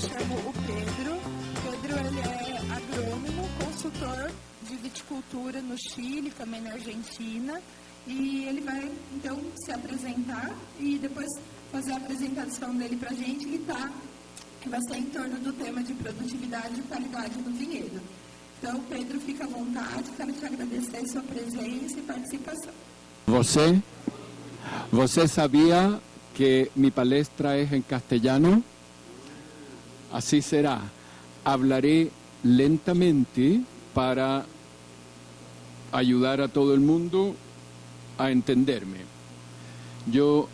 chamo o Pedro. Pedro, ele é agrônomo, consultor de viticultura no Chile, também na Argentina. E ele vai, então, se apresentar e depois fazer a apresentação dele para a gente, que vai ser em torno do tema de produtividade e qualidade no vinhedo. Então, Pedro, fica à vontade, quero te agradecer a sua presença e participação. ¿Você sabía que mi palestra es en castellano? Así será. Hablaré lentamente para ayudar a todo el mundo a entenderme. Yo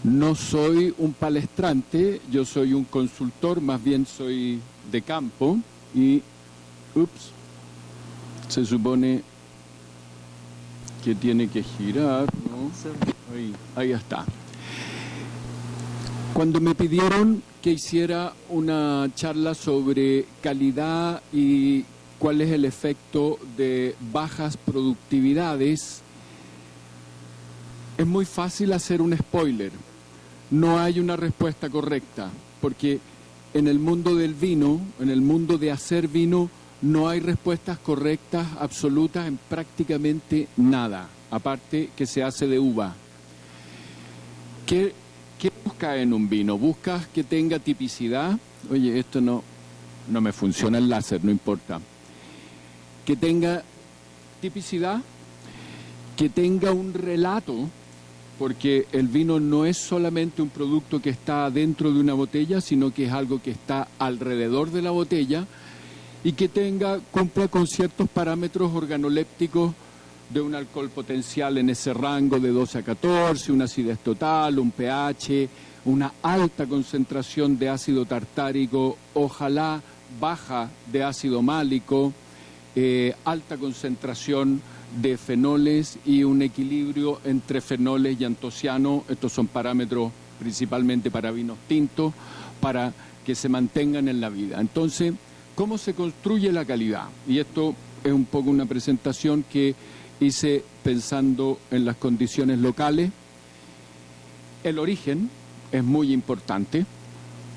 no soy un palestrante, yo soy un consultor, más bien soy de campo y, se supone que tiene que girar, ¿no? Ahí está. Cuando me pidieron que hiciera una charla sobre calidad y cuál es el efecto de bajas productividades, es muy fácil hacer un spoiler. No hay una respuesta correcta, porque en el mundo del vino, en el mundo de hacer vino, no hay respuestas correctas absolutas en prácticamente nada, aparte que se hace de uva. ¿Qué busca en un vino? ¿Buscas que tenga tipicidad? Oye, esto no me funciona el láser, no importa. Que tenga tipicidad, que tenga un relato, porque el vino no es solamente un producto que está dentro de una botella, sino que es algo que está alrededor de la botella y que cumpla con ciertos parámetros organolépticos de un alcohol potencial en ese rango de 12 a 14, una acidez total, un pH, una alta concentración de ácido tartárico, ojalá baja de ácido málico, alta concentración de fenoles y un equilibrio entre fenoles y antociano. Estos son parámetros principalmente para vinos tintos, para que se mantengan en la vida. Entonces, ¿cómo se construye la calidad? Y esto es un poco una presentación que hice pensando en las condiciones locales. El origen es muy importante,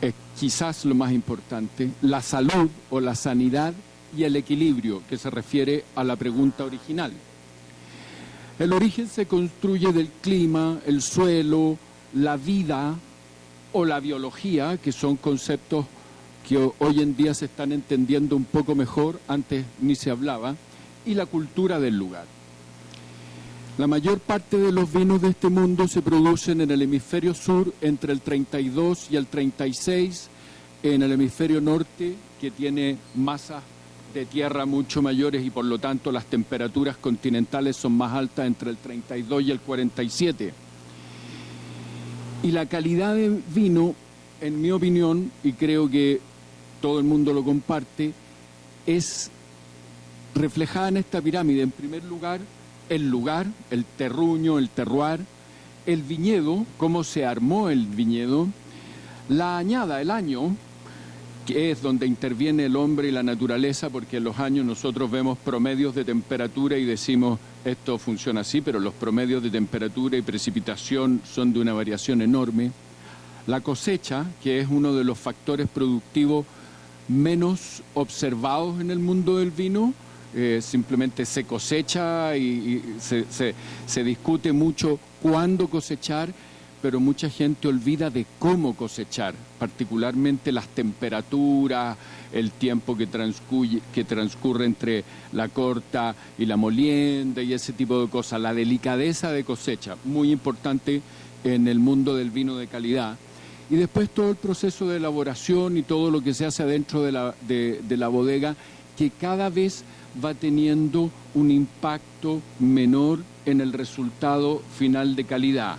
es quizás lo más importante, la salud o la sanidad y el equilibrio, que se refiere a la pregunta original. El origen se construye del clima, el suelo, la vida o la biología, que son conceptos que hoy en día se están entendiendo un poco mejor, antes ni se hablaba, y la cultura del lugar. La mayor parte de los vinos de este mundo se producen en el hemisferio sur entre el 32 y el 36, en el hemisferio norte, que tiene masas de tierra mucho mayores y por lo tanto las temperaturas continentales son más altas entre el 32 y el 47. Y la calidad de vino, en mi opinión, y creo que todo el mundo lo comparte, es reflejada en esta pirámide. En primer lugar, el terruño, el terroir, el viñedo, cómo se armó el viñedo, la añada, el año, que es donde interviene el hombre y la naturaleza, porque en los años nosotros vemos promedios de temperatura y decimos esto funciona así, pero los promedios de temperatura y precipitación son de una variación enorme. La cosecha, que es uno de los factores productivos menos observados en el mundo del vino, simplemente se cosecha y se discute mucho cuándo cosechar, pero mucha gente olvida de cómo cosechar, particularmente las temperaturas, el tiempo que transcurre entre la corta y la molienda y ese tipo de cosas, la delicadeza de cosecha, muy importante en el mundo del vino de calidad. Y después todo el proceso de elaboración y todo lo que se hace adentro de la bodega, que cada vez va teniendo un impacto menor en el resultado final de calidad.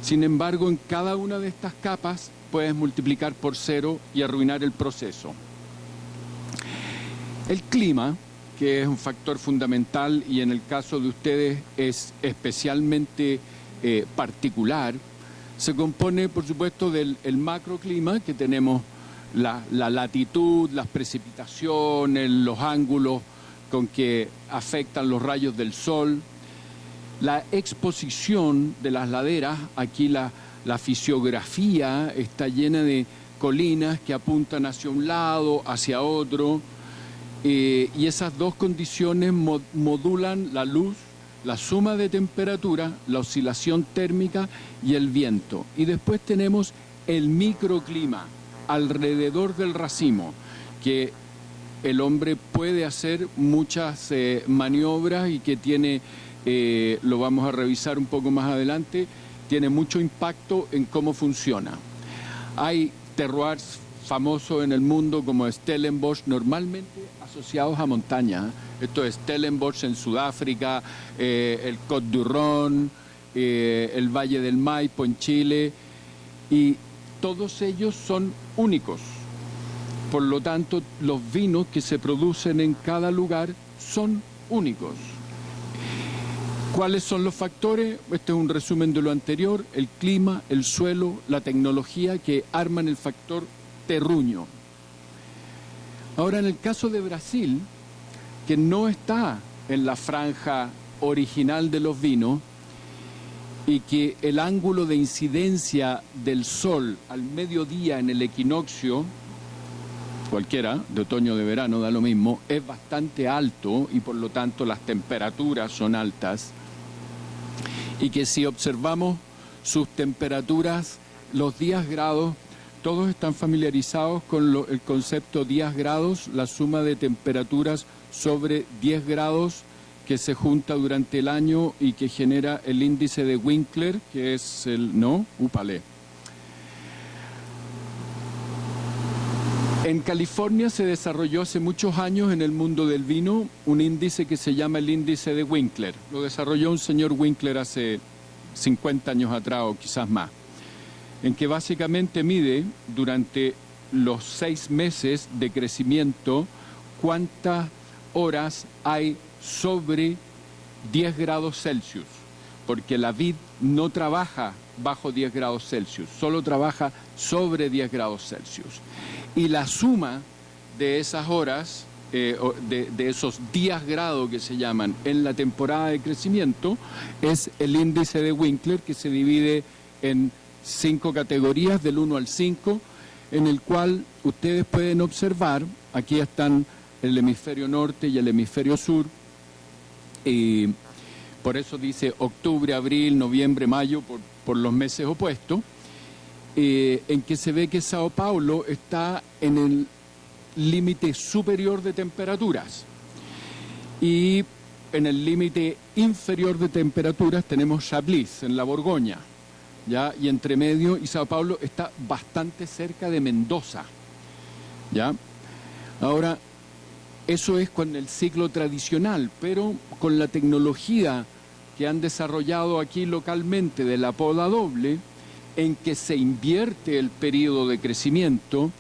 Sin embargo, en cada una de estas capas puedes multiplicar por 0 y arruinar el proceso. El clima, que es un factor fundamental y en el caso de ustedes es especialmente particular, se compone, por supuesto, del macroclima, que tenemos la latitud, las precipitaciones, los ángulos con que afectan los rayos del sol, la exposición de las laderas. Aquí la fisiografía está llena de colinas que apuntan hacia un lado, hacia otro, y esas dos condiciones modulan la luz, la suma de temperatura, la oscilación térmica y el viento. Y después tenemos el microclima alrededor del racimo, que el hombre puede hacer muchas maniobras y que tiene, lo vamos a revisar un poco más adelante, tiene mucho impacto en cómo funciona. Hay terroirs famosos en el mundo como Stellenbosch, normalmente asociados a montaña. Esto es Stellenbosch en Sudáfrica, el Côte d'Ivoire, el Valle del Maipo en Chile, y todos ellos son únicos. Por lo tanto, los vinos que se producen en cada lugar son únicos. ¿Cuáles son los factores? Este es un resumen de lo anterior: el clima, el suelo, la tecnología que arman el factor terruño. Ahora, en el caso de Brasil, que no está en la franja original de los vinos y que el ángulo de incidencia del sol al mediodía en el equinoccio, cualquiera, de otoño o de verano, da lo mismo, es bastante alto y por lo tanto las temperaturas son altas, y que si observamos sus temperaturas, los días grados, todos están familiarizados con el concepto días grados, la suma de temperaturas sobre 10 grados que se junta durante el año y que genera el índice de Winkler, que es Úpale. En California se desarrolló hace muchos años en el mundo del vino un índice que se llama el índice de Winkler. Lo desarrolló un señor Winkler hace 50 años atrás o quizás más, en que básicamente mide durante los 6 meses de crecimiento cuántas horas hay sobre 10 grados Celsius, porque la vid no trabaja bajo 10 grados Celsius, solo trabaja sobre 10 grados Celsius. Y la suma de esas horas, de esos días grado que se llaman en la temporada de crecimiento, es el índice de Winkler, que se divide en 5 categorías, del 1 al 5, en el cual ustedes pueden observar, aquí están el hemisferio norte y el hemisferio sur, y por eso dice octubre, abril, noviembre, mayo, por los meses opuestos, en que se ve que Sao Paulo está en el límite superior de temperaturas, y en el límite inferior de temperaturas tenemos Chablis, en la Borgoña, ¿ya? Y entre medio, y Sao Paulo está bastante cerca de Mendoza, ¿ya? Ahora, eso es con el ciclo tradicional, pero con la tecnología que han desarrollado aquí localmente de la poda doble, en que se invierte el periodo de crecimiento,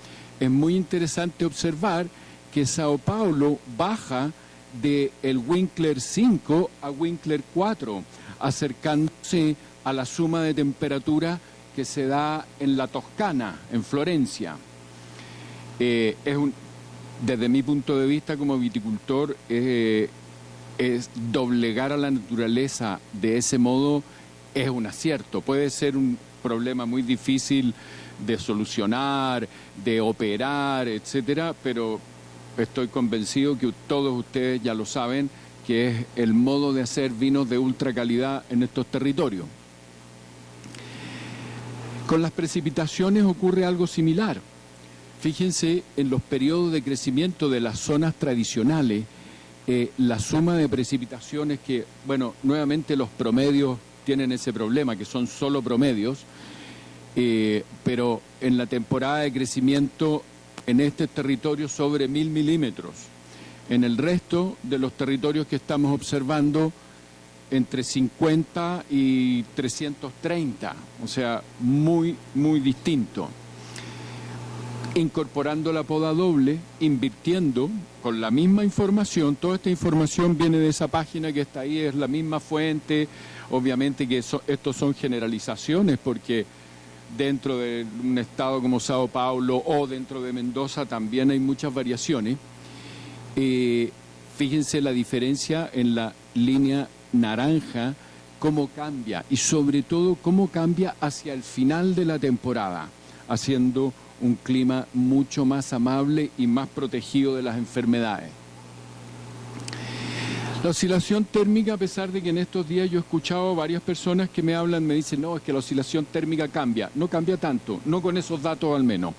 es muy interesante observar que Sao Paulo baja del Winkler 5 a Winkler 4, acercándose a la suma de temperatura que se da en la Toscana, en Florencia. Desde mi punto de vista como viticultor, es doblegar a la naturaleza de ese modo es un acierto. Puede ser un problema muy difícil de solucionar, de operar, etcétera, pero estoy convencido que todos ustedes ya lo saben, que es el modo de hacer vinos de ultra calidad en estos territorios. Con las precipitaciones ocurre algo similar. Fíjense, en los periodos de crecimiento de las zonas tradicionales, la suma de precipitaciones que, bueno, nuevamente los promedios tienen ese problema, que son solo promedios, pero en la temporada de crecimiento en este territorio sobre 1000 milímetros. En el resto de los territorios que estamos observando, entre 50 y 330, o sea, muy, muy distinto. Incorporando la poda doble, invirtiendo con la misma información, toda esta información viene de esa página que está ahí, es la misma fuente, obviamente que estos son generalizaciones, porque dentro de un estado como Sao Paulo o dentro de Mendoza también hay muchas variaciones. Fíjense la diferencia en la línea naranja, cómo cambia, y sobre todo cómo cambia hacia el final de la temporada, haciendo un clima mucho más amable y más protegido de las enfermedades. La oscilación térmica, a pesar de que en estos días yo he escuchado a varias personas que me hablan, me dicen, no, es que la oscilación térmica cambia. No cambia tanto, no con esos datos al menos.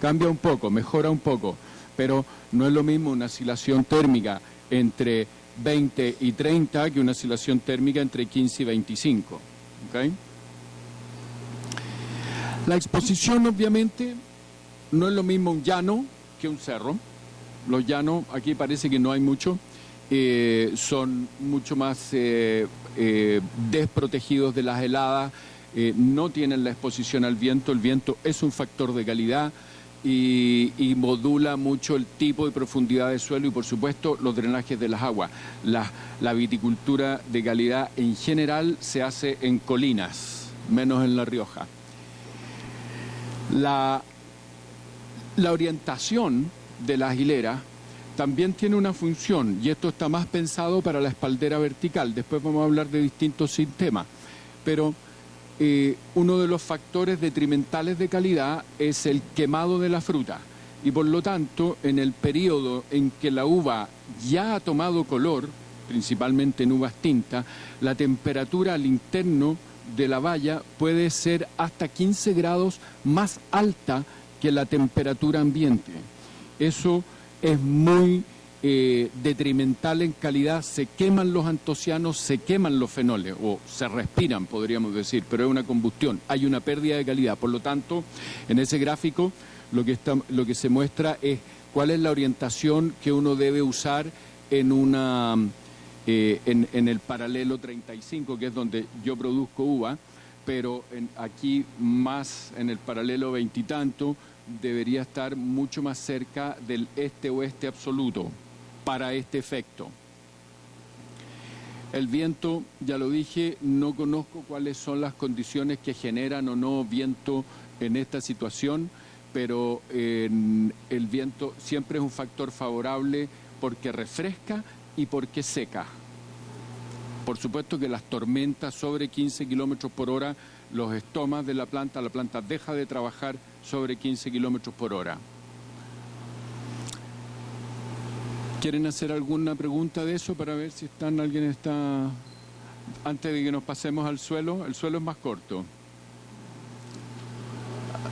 Cambia un poco, mejora un poco, pero no es lo mismo una oscilación térmica entre 20 y 30 que una oscilación térmica entre 15 y 25. ¿Okay? La exposición, obviamente, no es lo mismo un llano que un cerro. Los llanos, aquí parece que no hay mucho. Son mucho más desprotegidos de las heladas, no tienen la exposición al viento. El viento es un factor de calidad y modula mucho el tipo y profundidad del suelo y, por supuesto, los drenajes de las aguas. La viticultura de calidad en general se hace en colinas, menos en La Rioja. La orientación de las hileras también tiene una función, y esto está más pensado para la espaldera vertical. Después vamos a hablar de distintos sistemas, pero uno de los factores detrimentales de calidad es el quemado de la fruta, y por lo tanto, en el periodo en que la uva ya ha tomado color, principalmente en uvas tintas, la temperatura al interno de la valla puede ser hasta 15 grados más alta que la temperatura ambiente. Eso es muy detrimental en calidad. Se queman los antocianos, se queman los fenoles, o se respiran, podríamos decir, pero es una combustión, hay una pérdida de calidad. Por lo tanto, en ese gráfico lo que se muestra es cuál es la orientación que uno debe usar en el paralelo 35, que es donde yo produzco uva, pero aquí más en el paralelo 20 y tanto, debería estar mucho más cerca del este-oeste absoluto para este efecto. El viento, ya lo dije, no conozco cuáles son las condiciones que generan o no viento en esta situación, pero el viento siempre es un factor favorable porque refresca y porque seca. Por supuesto que las tormentas sobre 15 kilómetros por hora los estomas de la planta deja de trabajar sobre 15 kilómetros por hora. ¿Quieren hacer alguna pregunta de eso para ver si alguien está, antes de que nos pasemos al suelo? El suelo es más corto.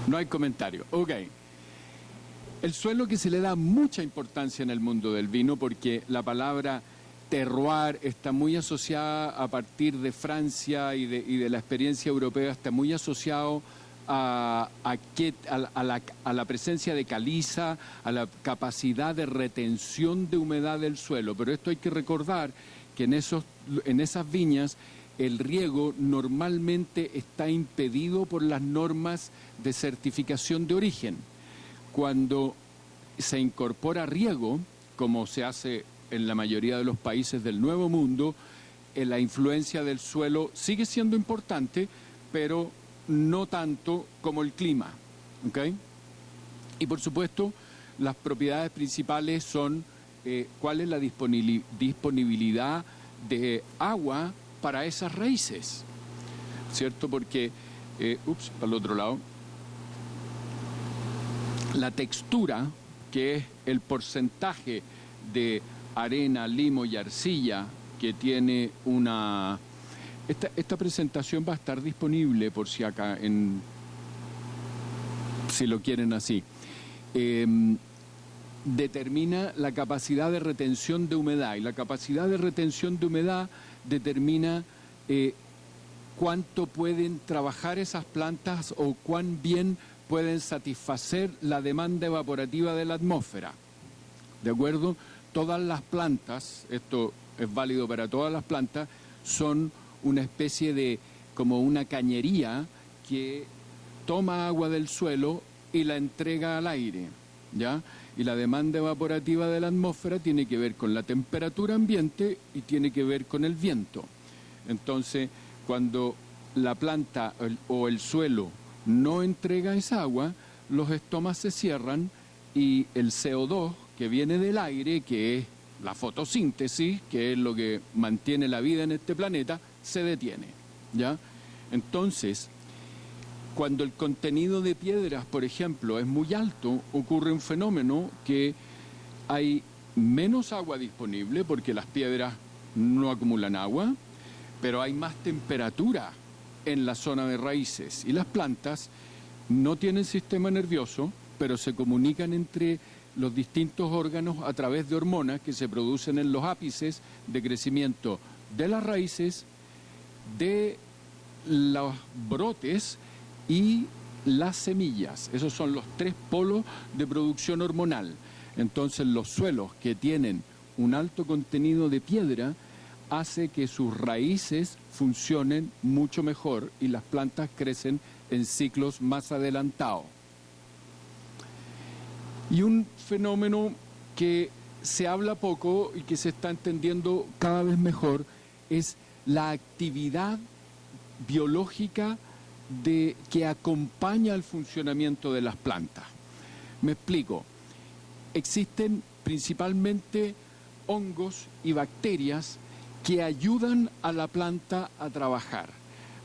No hay comentario. Ok. El suelo, que se le da mucha importancia en el mundo del vino, porque la palabra terroir está muy asociada, a partir de Francia y de la experiencia europea, está muy asociado a la presencia de caliza, a la capacidad de retención de humedad del suelo. Pero esto hay que recordar que en esas viñas el riego normalmente está impedido por las normas de certificación de origen. Cuando se incorpora riego, como se hace en la mayoría de los países del Nuevo Mundo, la influencia del suelo sigue siendo importante, pero no tanto como el clima. ¿Okay? Y por supuesto, las propiedades principales son cuál es la disponibilidad de agua para esas raíces, ¿cierto? Porque, para el otro lado, la textura, que es el porcentaje de arena, limo y arcilla que tiene una... Esta presentación va a estar disponible por si acá, si lo quieren así. Determina la capacidad de retención de humedad, y la capacidad de retención de humedad determina cuánto pueden trabajar esas plantas o cuán bien pueden satisfacer la demanda evaporativa de la atmósfera. ¿De acuerdo? Todas las plantas, esto es válido para todas las plantas, son una especie de, como una cañería que toma agua del suelo y la entrega al aire, ¿ya? Y la demanda evaporativa de la atmósfera tiene que ver con la temperatura ambiente y tiene que ver con el viento. Entonces, cuando la planta o el suelo no entrega esa agua, los estomas se cierran y el CO2 que viene del aire, que es la fotosíntesis, que es lo que mantiene la vida en este planeta, se detiene, ¿ya? Entonces, Cuando el contenido de piedras, por ejemplo, es muy alto, ocurre un fenómeno que hay menos agua disponible porque las piedras no acumulan agua, pero hay más temperatura en la zona de raíces y las plantas no tienen sistema nervioso, pero se comunican entre los distintos órganos a través de hormonas que se producen en los ápices de crecimiento de las raíces, de los brotes y las semillas. Esos son los 3 polos de producción hormonal. Entonces los suelos que tienen un alto contenido de piedra hace que sus raíces funcionen mucho mejor y las plantas crecen en ciclos más adelantados. Y un fenómeno que se habla poco y que se está entendiendo cada vez mejor es la actividad biológica que acompaña al funcionamiento de las plantas. Me explico. Existen principalmente hongos y bacterias que ayudan a la planta a trabajar.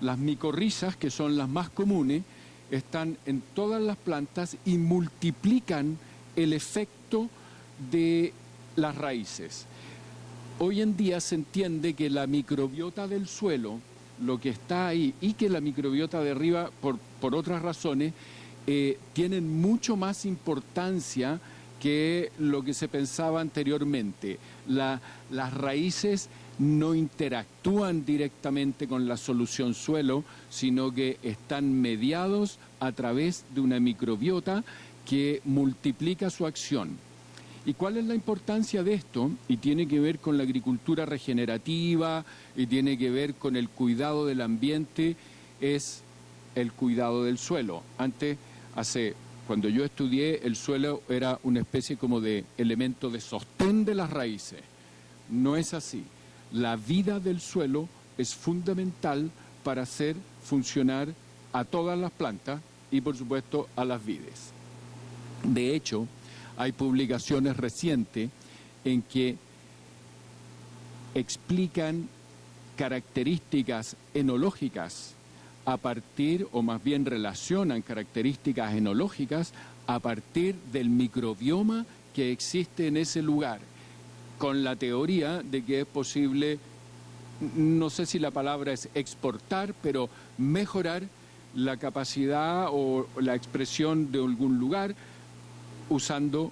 Las micorrizas, que son las más comunes, están en todas las plantas y multiplican el efecto de las raíces. Hoy en día se entiende que la microbiota del suelo, lo que está ahí, y que la microbiota de arriba, por otras razones, tienen mucho más importancia que lo que se pensaba anteriormente. Las raíces no interactúan directamente con la solución suelo, sino que están mediados a través de una microbiota que multiplica su acción. ¿Y cuál es la importancia de esto? Y tiene que ver con la agricultura regenerativa y tiene que ver con el cuidado del ambiente, es el cuidado del suelo. Cuando yo estudié, el suelo era una especie como de elemento de sostén de las raíces. No es así. La vida del suelo es fundamental para hacer funcionar a todas las plantas y, por supuesto, a las vides. De hecho, hay publicaciones recientes en que explican características enológicas a partir, o más bien relacionan características enológicas a partir del microbioma que existe en ese lugar, con la teoría de que es posible, no sé si la palabra es exportar, pero mejorar la capacidad o la expresión de algún lugar usando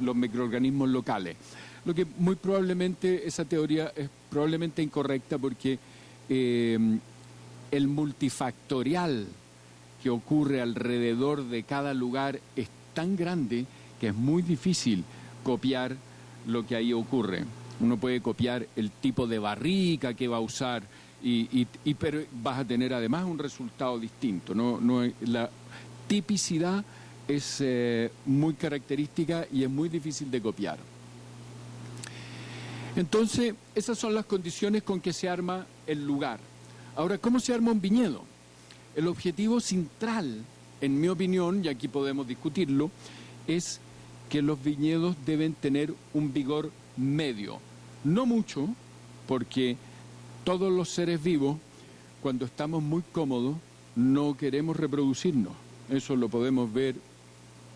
los microorganismos locales. Lo que muy probablemente, esa teoría es probablemente incorrecta porque el multifactorial que ocurre alrededor de cada lugar es tan grande que es muy difícil copiar lo que ahí ocurre. Uno puede copiar el tipo de barrica que va a usar, pero vas a tener además un resultado distinto. La tipicidad es muy característica y es muy difícil de copiar. Entonces, esas son las condiciones con que se arma el lugar. Ahora, ¿cómo se arma un viñedo? El objetivo central, en mi opinión, y aquí podemos discutirlo, es que los viñedos deben tener un vigor medio. No mucho, porque todos los seres vivos, cuando estamos muy cómodos, no queremos reproducirnos. Eso lo podemos ver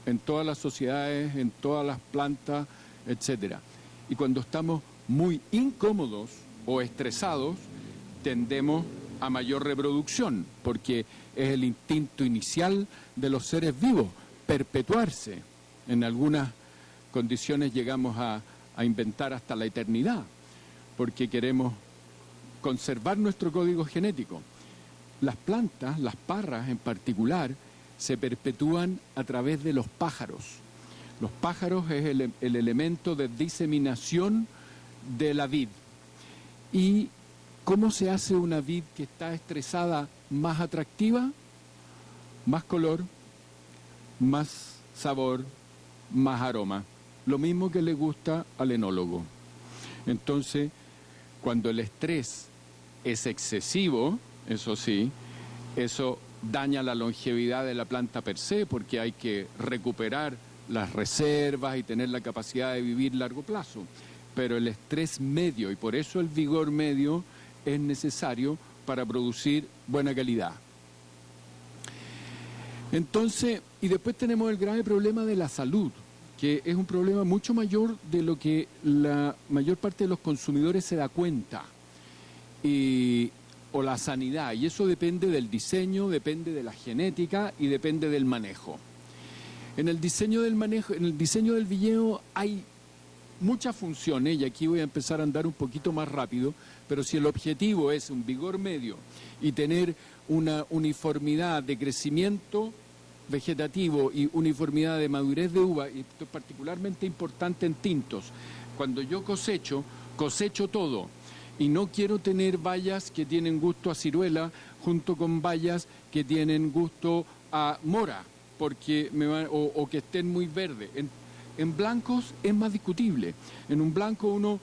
en todas las sociedades, en todas las plantas, etcétera. Y cuando estamos muy incómodos o estresados, tendemos a mayor reproducción, porque es el instinto inicial de los seres vivos, perpetuarse. En algunas condiciones llegamos a inventar hasta la eternidad, porque queremos conservar nuestro código genético. Las plantas, las parras en particular, se perpetúan a través de los pájaros. Los pájaros es el elemento de diseminación de la vid. ¿Y cómo se hace una vid que está estresada más atractiva? Más color, más sabor, más aroma. Lo mismo que le gusta al enólogo. Entonces, cuando el estrés es excesivo, eso sí, eso daña la longevidad de la planta per se, porque hay que recuperar las reservas y tener la capacidad de vivir largo plazo. Pero el estrés medio, y por eso el vigor medio, es necesario para producir buena calidad. Entonces, y después tenemos el grave problema de la salud, que es un problema mucho mayor de lo que la mayor parte de los consumidores se da cuenta, o la sanidad, y eso depende del diseño, depende de la genética y depende del manejo. En el diseño del manejo, en el diseño del viñedo hay muchas funciones, y aquí voy a empezar a andar un poquito más rápido, pero si el objetivo es un vigor medio y tener una uniformidad de crecimiento vegetativo y uniformidad de madurez de uva, y esto es particularmente importante en tintos, cuando yo cosecho todo, y no quiero tener bayas que tienen gusto a ciruela junto con bayas que tienen gusto a mora, porque o que estén muy verdes. En blancos es más discutible. En un blanco uno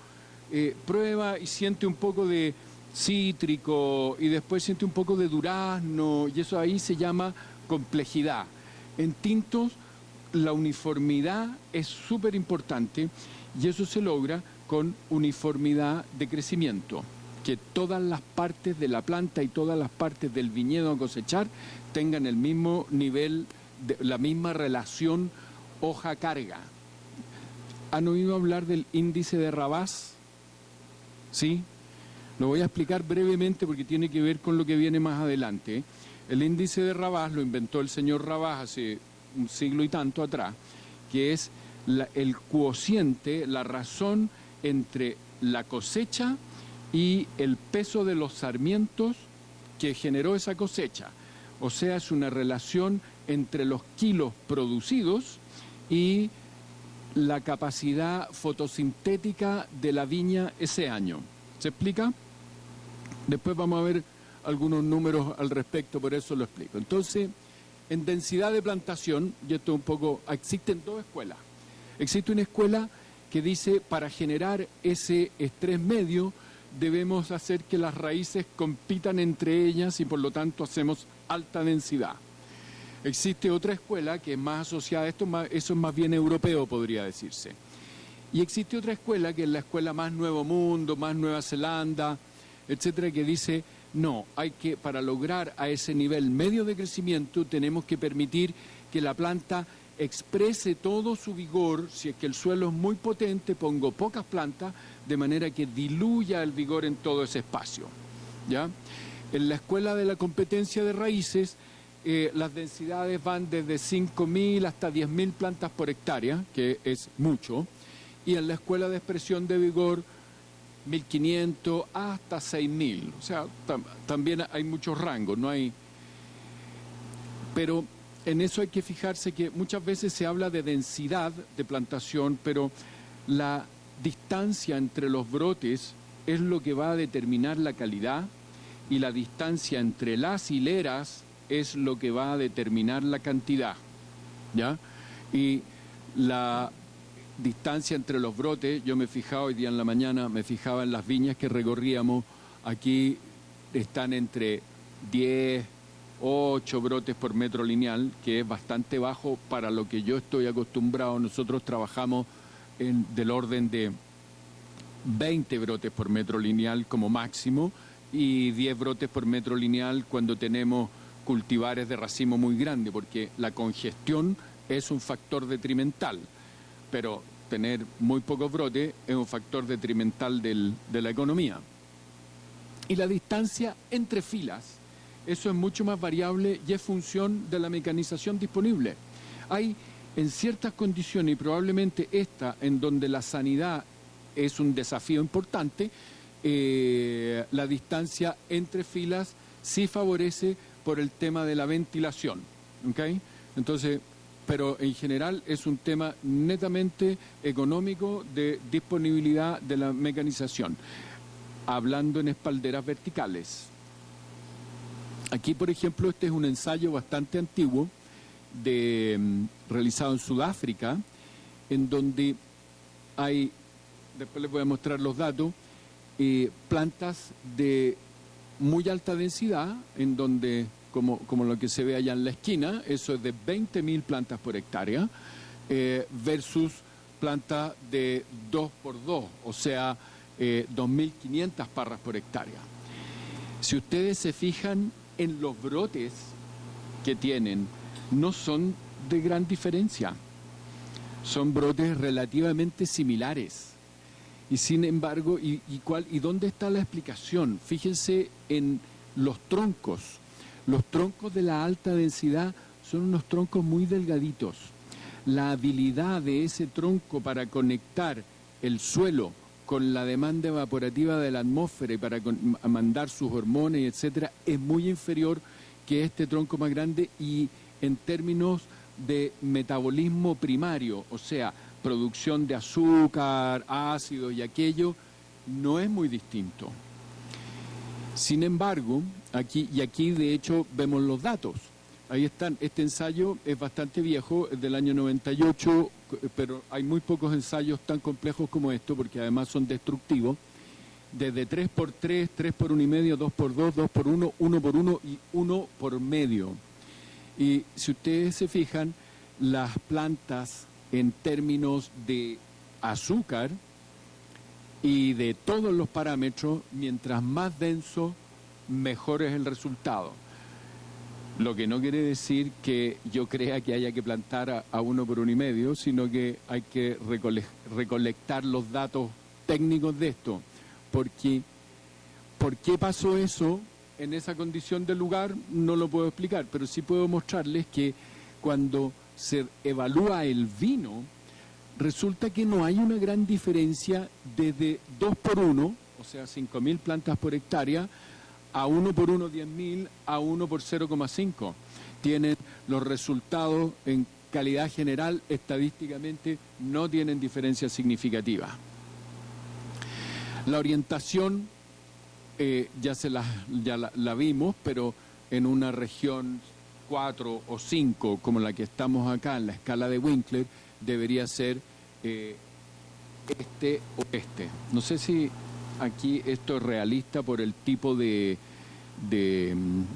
prueba y siente un poco de cítrico y después siente un poco de durazno, y eso ahí se llama complejidad. En tintos la uniformidad es súper importante, y eso se logra con uniformidad de crecimiento, que todas las partes de la planta y todas las partes del viñedo a cosechar tengan el mismo nivel, la misma relación hoja-carga. ¿Han oído hablar del índice de Rabás? ¿Sí? Lo voy a explicar brevemente porque tiene que ver con lo que viene más adelante. El índice de Rabás lo inventó el señor Rabás hace un siglo y tanto atrás, que es el cociente, la razón entre la cosecha y el peso de los sarmientos que generó esa cosecha. O sea, es una relación entre los kilos producidos y la capacidad fotosintética de la viña ese año. ¿Se explica? Después vamos a ver algunos números al respecto, por eso lo explico. Entonces, en densidad de plantación, y esto un poco, existen dos escuelas. Existe una escuela que dice, para generar ese estrés medio, debemos hacer que las raíces compitan entre ellas y por lo tanto hacemos alta densidad. Existe otra escuela que es más asociada a esto, eso es más bien europeo, podría decirse. Y existe otra escuela que es la escuela más Nuevo Mundo, más Nueva Zelanda, etcétera, que dice, no, hay que, para lograr a ese nivel medio de crecimiento, tenemos que permitir que la planta exprese todo su vigor. Si es que el suelo es muy potente, pongo pocas plantas, de manera que diluya el vigor en todo ese espacio, ¿ya? En la escuela de la competencia de raíces, las densidades van desde 5.000 hasta 10.000 plantas por hectárea, que es mucho, y en la escuela de expresión de vigor, 1.500 hasta 6.000. O sea, también hay muchos rangos, no hay. Pero en eso hay que fijarse que muchas veces se habla de densidad de plantación, pero la distancia entre los brotes es lo que va a determinar la calidad, y la distancia entre las hileras es lo que va a determinar la cantidad, ¿ya? Y la distancia entre los brotes, yo me fijaba hoy día en la mañana, me fijaba en las viñas que recorríamos, aquí están entre 10, 8 brotes por metro lineal, que es bastante bajo para lo que yo estoy acostumbrado. Nosotros trabajamos del orden de 20 brotes por metro lineal como máximo, y 10 brotes por metro lineal cuando tenemos cultivares de racimo muy grande, porque la congestión es un factor detrimental, pero tener muy pocos brotes es un factor detrimental de la economía. Y la distancia entre filas, eso es mucho más variable y es función de la mecanización disponible. Hay en ciertas condiciones, y probablemente esta, en donde la sanidad es un desafío importante, la distancia entre filas sí favorece por el tema de la ventilación, ¿ok? Entonces, pero en general es un tema netamente económico de disponibilidad de la mecanización. Hablando en espalderas verticales. Aquí, por ejemplo, este es un ensayo bastante antiguo realizado en Sudáfrica, en donde hay, después les voy a mostrar los datos, plantas de muy alta densidad, en donde, como lo que se ve allá en la esquina, eso es de 20.000 plantas por hectárea, versus plantas de 2x2, o sea, 2.500 parras por hectárea. Si ustedes se fijan en los brotes que tienen no son de gran diferencia. Son brotes relativamente similares. Y sin embargo, ¿y dónde está la explicación? Fíjense en los troncos. Los troncos de la alta densidad son unos troncos muy delgaditos. La habilidad de ese tronco para conectar el suelo con la demanda evaporativa de la atmósfera y para mandar sus hormonas, etcétera, es muy inferior que este tronco más grande, y en términos de metabolismo primario, o sea, producción de azúcar, ácido y aquello, no es muy distinto. Sin embargo, aquí de hecho vemos los datos. Ahí están. Este ensayo es bastante viejo, es del año 98, pero hay muy pocos ensayos tan complejos como esto, porque además son destructivos. Desde 3x3, 3x1,5, 2x2, 2x1, 1x1 y 1 por medio. Y si ustedes se fijan, las plantas en términos de azúcar y de todos los parámetros, mientras más denso, mejor es el resultado. Lo que no quiere decir que yo crea que haya que plantar a 1 por 1,5, sino que hay que recolectar los datos técnicos de esto. Porque, ¿por qué pasó eso en esa condición de lugar? No lo puedo explicar, pero sí puedo mostrarles que cuando se evalúa el vino, resulta que no hay una gran diferencia desde 2 por 1, o sea, 5.000 plantas por hectárea, a 1 por 1, 10.000, a 1 por 0,5. Tienen los resultados en calidad general, estadísticamente, no tienen diferencia significativa. La orientación ya la vimos, pero en una región 4 o 5, como la que estamos acá en la escala de Winkler, debería ser este o este. No sé si aquí esto es realista por el tipo de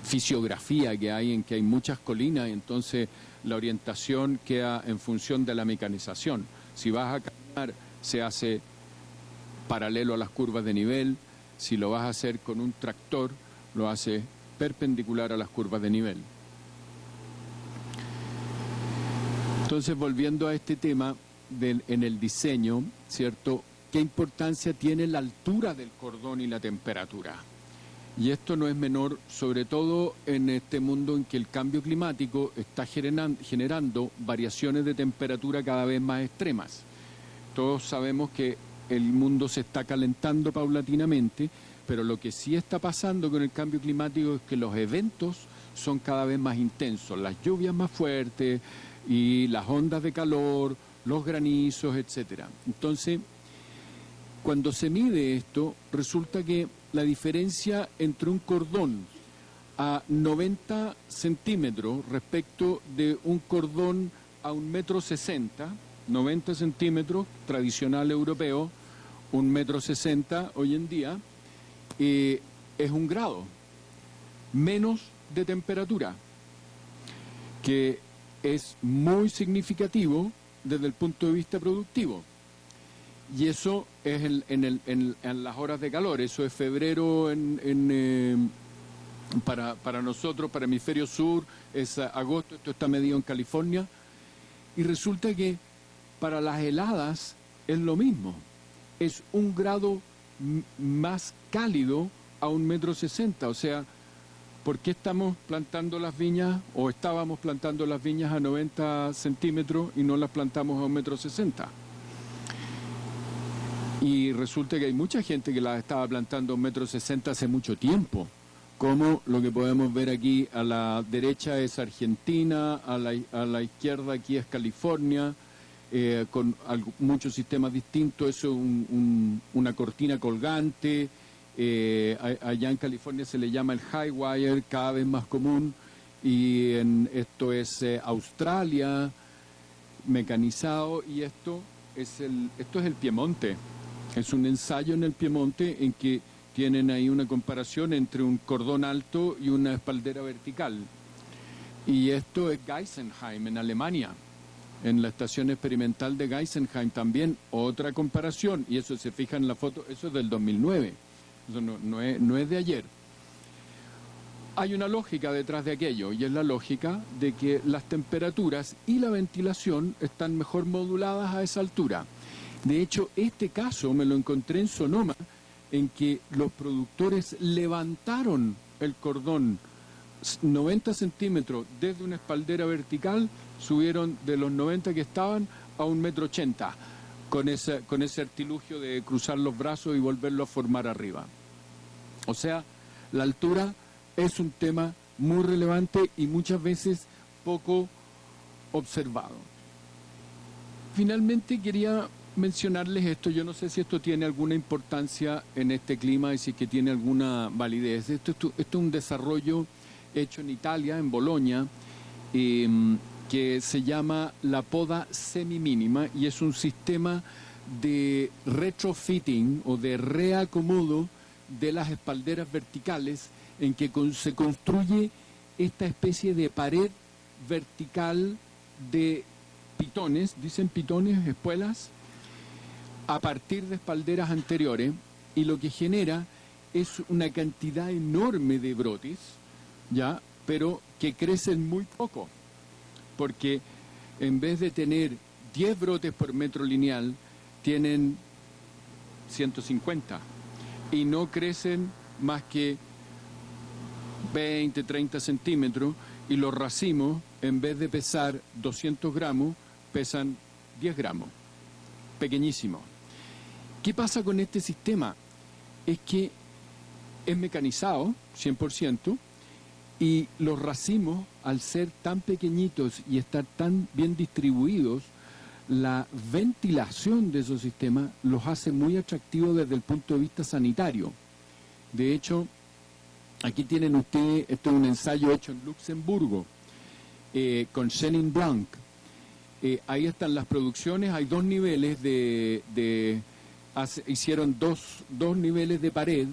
fisiografía que hay, en que hay muchas colinas, y entonces la orientación queda en función de la mecanización. Si vas a caminar, se hace paralelo a las curvas de nivel. Si lo vas a hacer con un tractor, lo hace perpendicular a las curvas de nivel. Entonces, volviendo a este tema en el diseño, ¿cierto? ¿Qué importancia tiene la altura del cordón y la temperatura? Y esto no es menor, sobre todo en este mundo en que el cambio climático está generando variaciones de temperatura cada vez más extremas. Todos sabemos que el mundo se está calentando paulatinamente, pero lo que sí está pasando con el cambio climático es que los eventos son cada vez más intensos, las lluvias más fuertes y las ondas de calor, los granizos, etcétera. Entonces, cuando se mide esto, resulta que la diferencia entre un cordón a 90 centímetros respecto de un cordón a 1,60 m, 90 centímetros, tradicional europeo, 1,60 m hoy en día, es 1 grado menos de temperatura, que es muy significativo desde el punto de vista productivo. Y eso es en las horas de calor. Eso es febrero para nosotros, para el hemisferio sur, es agosto. Esto está medido en California. Y resulta que para las heladas es lo mismo. Es 1 grado más cálido a 1,60 m. O sea, ¿por qué estamos plantando las viñas, o estábamos plantando las viñas a 90 centímetros y no las plantamos a 1,60 m? Y resulta que hay mucha gente que las estaba plantando a 1,60 m hace mucho tiempo. Como lo que podemos ver aquí a la derecha es Argentina, a la izquierda aquí es California, con muchos sistemas distintos. Eso es una cortina colgante. Allá en California se le llama el high wire, cada vez más común. Y esto es Australia, mecanizado. Y esto es el Piemonte. Es un ensayo en el Piemonte en que tienen ahí una comparación entre un cordón alto y una espaldera vertical. Y esto es Geisenheim, en Alemania, en la estación experimental de Geisenheim también, otra comparación. Y eso, se fijan en la foto, eso es del 2009, eso no es de ayer. Hay una lógica detrás de aquello, y es la lógica de que las temperaturas y la ventilación están mejor moduladas a esa altura. De hecho, este caso me lo encontré en Sonoma, en que los productores levantaron el cordón 90 centímetros desde una espaldera vertical, subieron de los 90 que estaban a 1,80 m, con ese artilugio de cruzar los brazos y volverlo a formar arriba. O sea, la altura es un tema muy relevante y muchas veces poco observado. Finalmente quería mencionarles esto. Yo no sé si esto tiene alguna importancia en este clima y si es que tiene alguna validez. Esto es un desarrollo hecho en Italia, en Bolonia, que se llama la poda semimínima, y es un sistema de retrofitting o de reacomodo de las espalderas verticales, en que se construye esta especie de pared vertical de pitones, dicen pitones, espuelas, a partir de espalderas anteriores, y lo que genera es una cantidad enorme de brotes, ya, pero que crecen muy poco, porque en vez de tener 10 brotes por metro lineal, tienen 150, y no crecen más que 20, 30 centímetros, y los racimos, en vez de pesar 200 gramos, pesan 10 gramos, pequeñísimo. ¿Qué pasa con este sistema? Es que es mecanizado, 100%, y los racimos, al ser tan pequeñitos y estar tan bien distribuidos, la ventilación de esos sistemas los hace muy atractivos desde el punto de vista sanitario. De hecho, aquí tienen ustedes, esto es un ensayo hecho en Luxemburgo, con Chenin Blanc. Ahí están las producciones, hay dos niveles hicieron dos niveles de pared,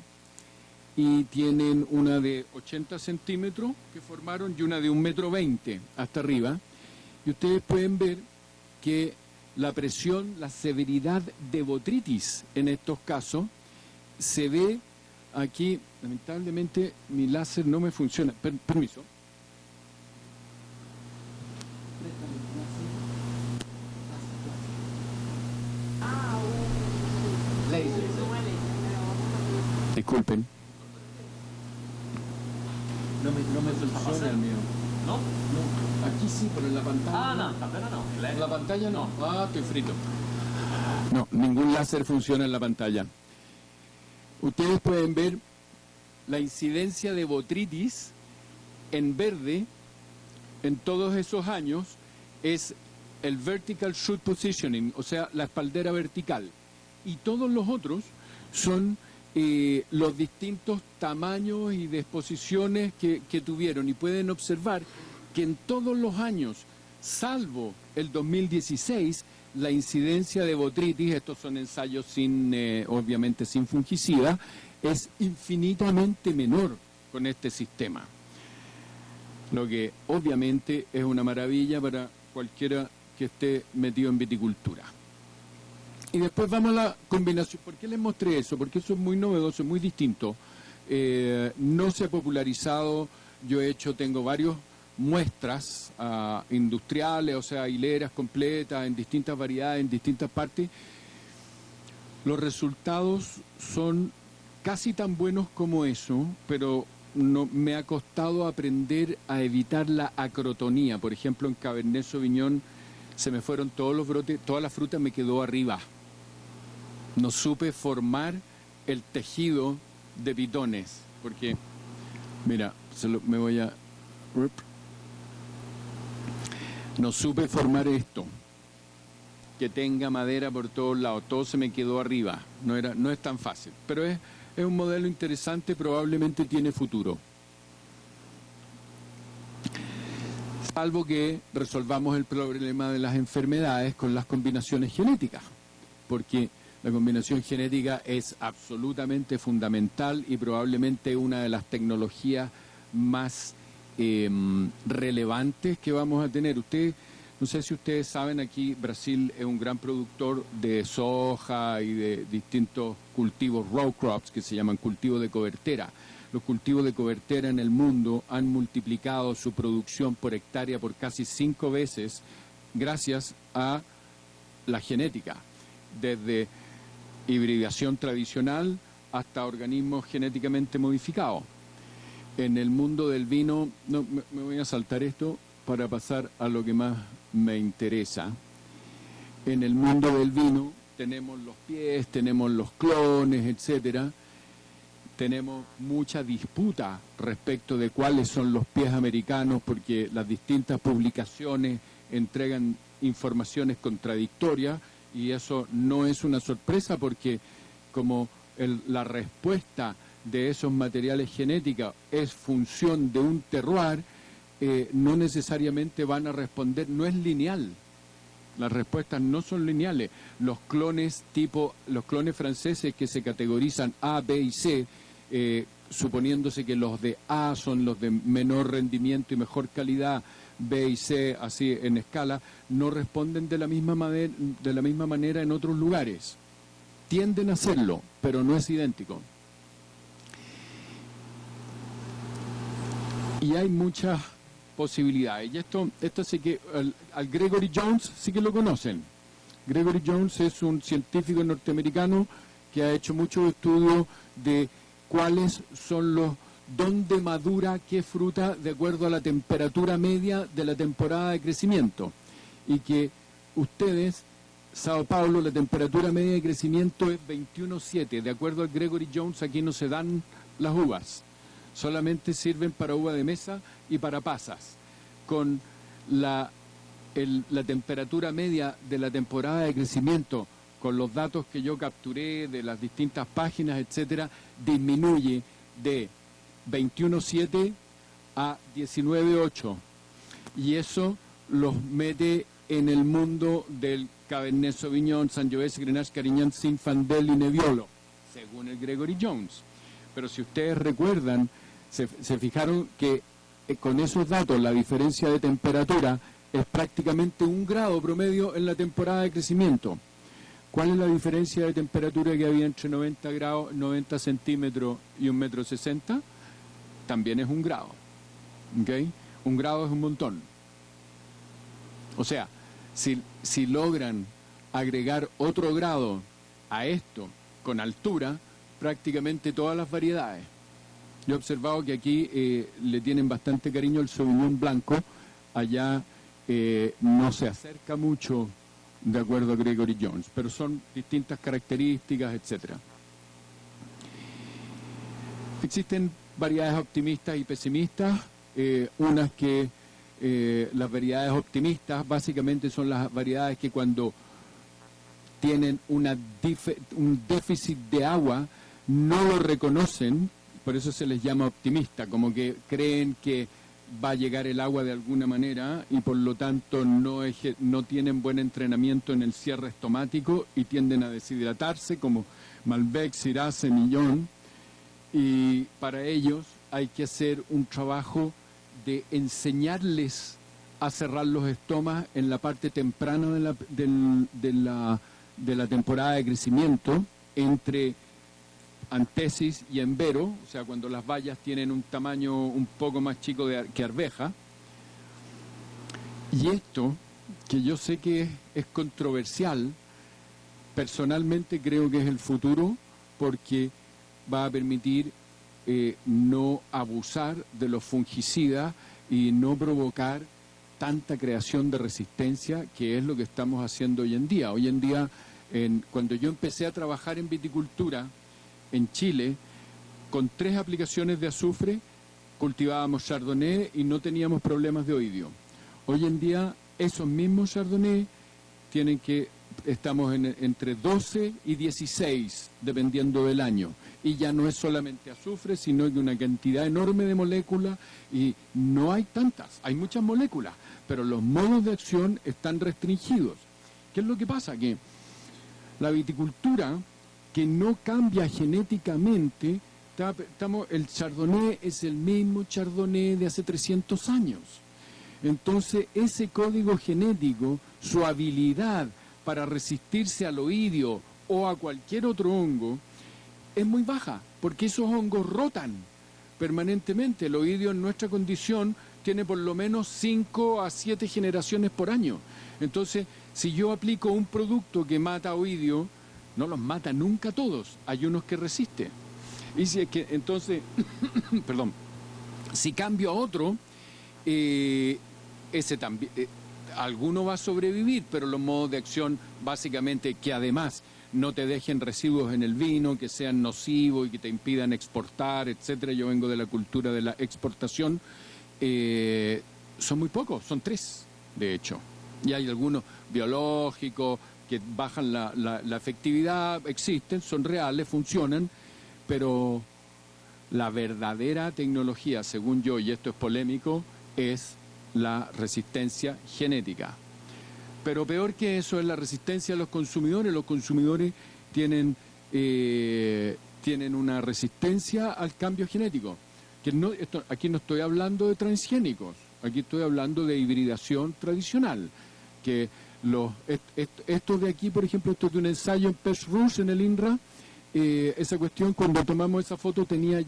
y tienen una de 80 centímetros que formaron y una de 1,20 m hasta arriba. Y ustedes pueden ver que la presión, la severidad de botritis en estos casos se ve aquí. Lamentablemente mi láser no me funciona. Permiso. Disculpen. No me funciona el mío. ¿No? No, aquí sí, pero en la pantalla. No, tampoco no. En la pantalla no. Estoy frito. No, ningún láser funciona en la pantalla. Ustedes pueden ver la incidencia de botritis en verde en todos esos años. Es el vertical shoot positioning, o sea, la espaldera vertical. Y todos los otros son los distintos tamaños y disposiciones que tuvieron. Y pueden observar que en todos los años, salvo el 2016, la incidencia de botritis, estos son ensayos obviamente sin fungicida, es infinitamente menor con este sistema. Lo que obviamente es una maravilla para cualquiera que esté metido en viticultura. Y después vamos a la combinación. ¿Por qué les mostré eso? Porque eso es muy novedoso, muy distinto. No se ha popularizado. Tengo varias muestras industriales, o sea, hileras completas, en distintas variedades, en distintas partes. Los resultados son casi tan buenos como eso, pero me ha costado aprender a evitar la acrotonía. Por ejemplo, en Cabernet Sauvignon se me fueron todos los brotes, toda la fruta me quedó arriba. No supe formar el tejido de pitones, porque, mira, me voy a... No supe formar esto, que tenga madera por todos lados, todo se me quedó arriba, no es tan fácil, pero es un modelo interesante, probablemente tiene futuro. Salvo que resolvamos el problema de las enfermedades con las combinaciones genéticas, porque la combinación genética es absolutamente fundamental y probablemente una de las tecnologías más relevantes que vamos a tener. No sé si ustedes saben, aquí Brasil es un gran productor de soja y de distintos cultivos, row crops, que se llaman cultivos de cobertera. los cultivos de cobertera en el mundo han multiplicado su producción por hectárea por casi 5 veces gracias a la genética, desde hibridación tradicional hasta organismos genéticamente modificados. En el mundo del vino, no, me voy a saltar esto para pasar a lo que más me interesa. En el mundo del vino tenemos los pies, tenemos los clones, etcétera. Tenemos mucha disputa respecto de cuáles son los pies americanos, porque las distintas publicaciones entregan informaciones contradictorias, y eso no es una sorpresa, porque como la respuesta de esos materiales genéticos es función de un terroir, no necesariamente van a responder, no es lineal. Las respuestas no son lineales. Los clones franceses que se categorizan A, B y C, suponiéndose que los de A son los de menor rendimiento y mejor calidad, B y C, así en escala, no responden de la misma manera en otros lugares. Tienden a hacerlo, pero no es idéntico. Y hay muchas posibilidades. Y esto sí que al Gregory Jones sí que lo conocen. Gregory Jones es un científico norteamericano que ha hecho muchos estudios de cuáles son dónde madura qué fruta de acuerdo a la temperatura media de la temporada de crecimiento. Y que ustedes, Sao Paulo, la temperatura media de crecimiento es 21,7. De acuerdo al Gregory Jones, aquí no se dan las uvas. Solamente sirven para uva de mesa y para pasas. Con la temperatura media de la temporada de crecimiento, con los datos que yo capturé de las distintas páginas, etcétera, disminuye de 21,7 a 19,8. Y eso los mete en el mundo del Cabernet Sauvignon, Sangiovese, Grenache, Carignan, Zinfandel y Nebbiolo, según el Gregory Jones. Pero si ustedes recuerdan, se fijaron que con esos datos la diferencia de temperatura es prácticamente 1 grado promedio en la temporada de crecimiento. ¿Cuál es la diferencia de temperatura que había entre 90 grados, 90 centímetros y 1,60 m? También es 1 grado. ¿Okay? 1 grado es un montón. O sea, si logran agregar otro grado a esto con altura, prácticamente todas las variedades. Yo he observado que aquí le tienen bastante cariño al Sauvignon blanco, allá no se acerca mucho de acuerdo a Gregory Jones, pero son distintas características, etcétera. Existen variedades optimistas y pesimistas, unas que las variedades optimistas básicamente son las variedades que cuando tienen un déficit de agua no lo reconocen, por eso se les llama optimista, como que creen que va a llegar el agua de alguna manera y por lo tanto no tienen buen entrenamiento en el cierre estomático y tienden a deshidratarse, como Malbec, Syrah, Semillon. Y para ellos hay que hacer un trabajo de enseñarles a cerrar los estomas en la parte temprana de la temporada de crecimiento, entre antesis y embero, o sea, cuando las bayas tienen un tamaño un poco más chico que arveja. Y esto, que yo sé que es controversial, personalmente creo que es el futuro, porque va a permitir no abusar de los fungicidas y no provocar tanta creación de resistencia, que es lo que estamos haciendo hoy en día. Hoy en día, cuando yo empecé a trabajar en viticultura en Chile, con 3 aplicaciones de azufre cultivábamos chardonnay y no teníamos problemas de oidio. Hoy en día esos mismos chardonnay estamos entre 12 y 16 dependiendo del año, y ya no es solamente azufre, sino que una cantidad enorme de moléculas, y no hay tantas, hay muchas moléculas, pero los modos de acción están restringidos. ¿Qué es lo que pasa? Que la viticultura, que no cambia genéticamente, el chardonnay es el mismo chardonnay de hace 300 años. Entonces, ese código genético, su habilidad para resistirse al oidio o a cualquier otro hongo, es muy baja, porque esos hongos rotan. permanentemente. El oidio en nuestra condición tiene por lo menos 5 a 7 generaciones por año. Entonces, si yo aplico un producto que mata oidio, no los mata nunca todos, hay unos que resisten. Y si es que, entonces, perdón, si cambio a otro, ese también, alguno va a sobrevivir, pero los modos de acción básicamente que además no te dejen residuos en el vino, que sean nocivos y que te impidan exportar, etcétera. Yo vengo de la cultura de la exportación, son muy pocos, son 3, de hecho. Y hay algunos biológicos que bajan la efectividad, existen, son reales, funcionan, pero la verdadera tecnología, según yo, y esto es polémico, es la resistencia genética. Pero peor que eso es la resistencia a los consumidores. Los consumidores tienen una resistencia al cambio genético. Que no, aquí no estoy hablando de transgénicos, aquí estoy hablando de hibridación tradicional. Que estos de aquí, por ejemplo, esto es de un ensayo en Pech Rouge, en el INRA, esa cuestión, cuando tomamos esa foto, tenía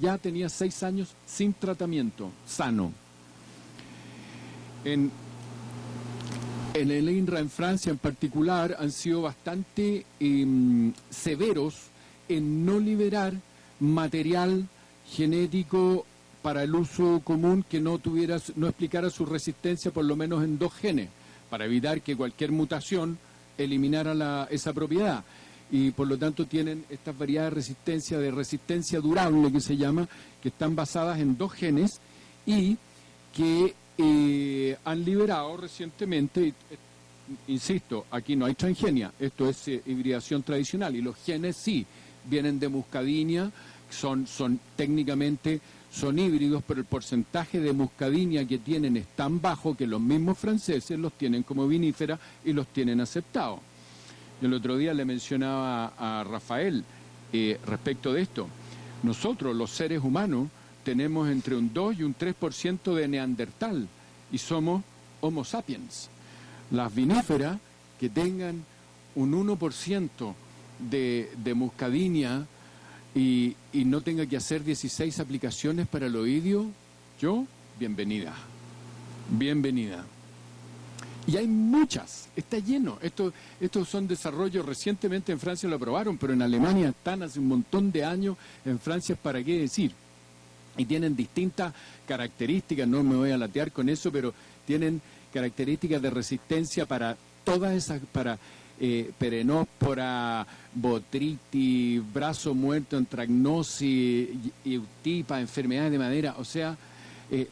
6 años sin tratamiento, sano. En el INRA en Francia en particular han sido bastante severos en no liberar material genético para el uso común que no explicara su resistencia por lo menos en 2 genes, para evitar que cualquier mutación eliminara esa propiedad. Y por lo tanto tienen estas variedades de resistencia durable que se llama, que están basadas en 2 genes y que han liberado recientemente, insisto, aquí no hay transgenia, esto es hibridación tradicional, y los genes sí vienen de muscadinia, técnicamente son híbridos, pero el porcentaje de muscadinia que tienen es tan bajo que los mismos franceses los tienen como vinífera y los tienen aceptados. El otro día le mencionaba a Rafael respecto de esto. Nosotros, los seres humanos, tenemos entre un 2 y un 3% de neandertal y somos Homo sapiens. Las viníferas que tengan un 1% de muscadinia y no tenga que hacer 16 aplicaciones para el oidio, bienvenida. Bienvenida. Y hay muchas, está lleno. Estos son desarrollos, recientemente en Francia lo aprobaron, pero en Alemania están hace un montón de años, en Francia es para qué decir. Y tienen distintas características, no me voy a latear con eso, pero tienen características de resistencia para todas esas, para perenóspora, botritis, brazo muerto, antragnosis, eutipa, enfermedades de madera, o sea,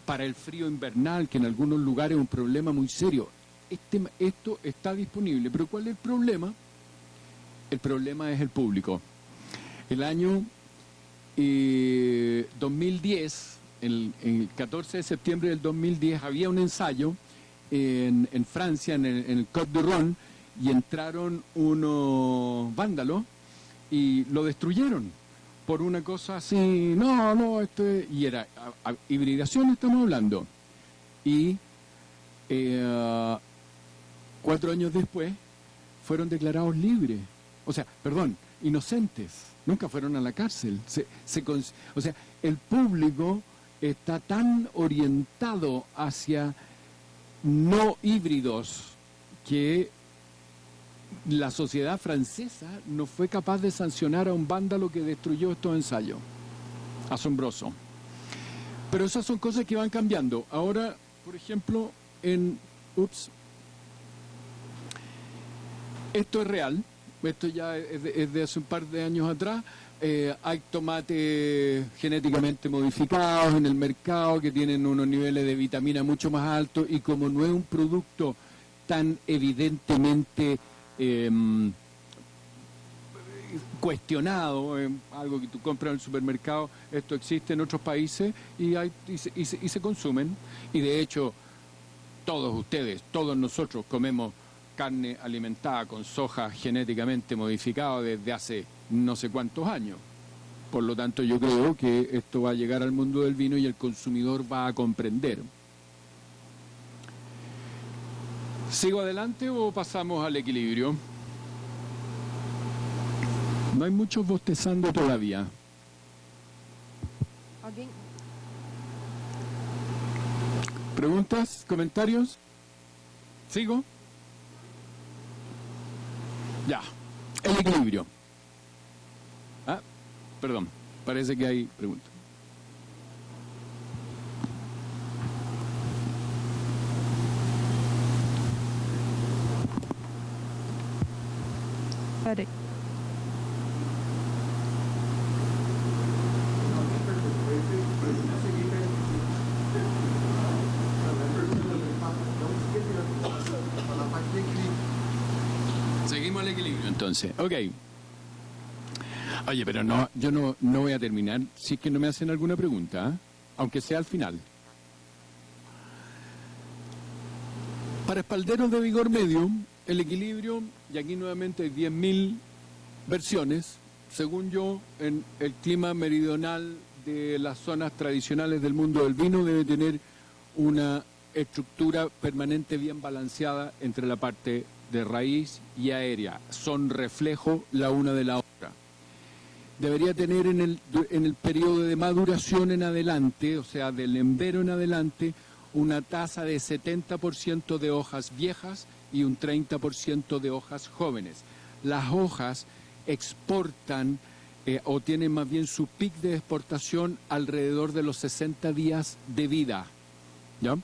para el frío invernal, que en algunos lugares es un problema muy serio. Esto está disponible, pero ¿cuál es el problema? El problema es el público. El año 2010, el 14 de septiembre del 2010, había un ensayo en Francia, en el Côte du Rhône, y entraron unos vándalos y lo destruyeron por una cosa así, y era hibridación, estamos hablando. Y 4 años después fueron declarados libres, inocentes, nunca fueron a la cárcel. O sea, el público está tan orientado hacia no híbridos que la sociedad francesa no fue capaz de sancionar a un vándalo que destruyó estos ensayos. Asombroso. Pero esas son cosas que van cambiando. Ahora, por ejemplo, esto es real, esto ya es de hace un par de años atrás. Hay tomates genéticamente modificados en el mercado que tienen unos niveles de vitamina mucho más altos, y como no es un producto tan evidentemente cuestionado, algo que tú compras en el supermercado, esto existe en otros países y se consumen. Y de hecho, todos nosotros comemos carne alimentada con soja genéticamente modificada desde hace no sé cuántos años. Por lo tanto, yo creo que esto va a llegar al mundo del vino y el consumidor va a comprender. ¿Sigo adelante o pasamos al equilibrio? No hay muchos bostezando todavía. ¿Preguntas? ¿Comentarios? ¿Sigo? Ya. El equilibrio. Ah, perdón. Parece que hay preguntas. Vale. Seguimos el equilibrio entonces. Ok. Oye, pero no, yo no voy a terminar si es que no me hacen alguna pregunta, ¿eh? Aunque sea al final. Para espalderos de vigor medio, el equilibrio, y aquí nuevamente hay 10.000 versiones, según yo, en el clima meridional de las zonas tradicionales del mundo del vino debe tener una estructura permanente bien balanceada entre la parte de raíz y aérea. Son reflejo la una de la otra. Debería tener en el periodo de maduración en adelante, o sea, del embero en adelante, una tasa de 70% de hojas viejas y un 30% de hojas jóvenes. Las hojas exportan o tienen más bien su pic de exportación alrededor de los 60 días de vida. ¿Ya?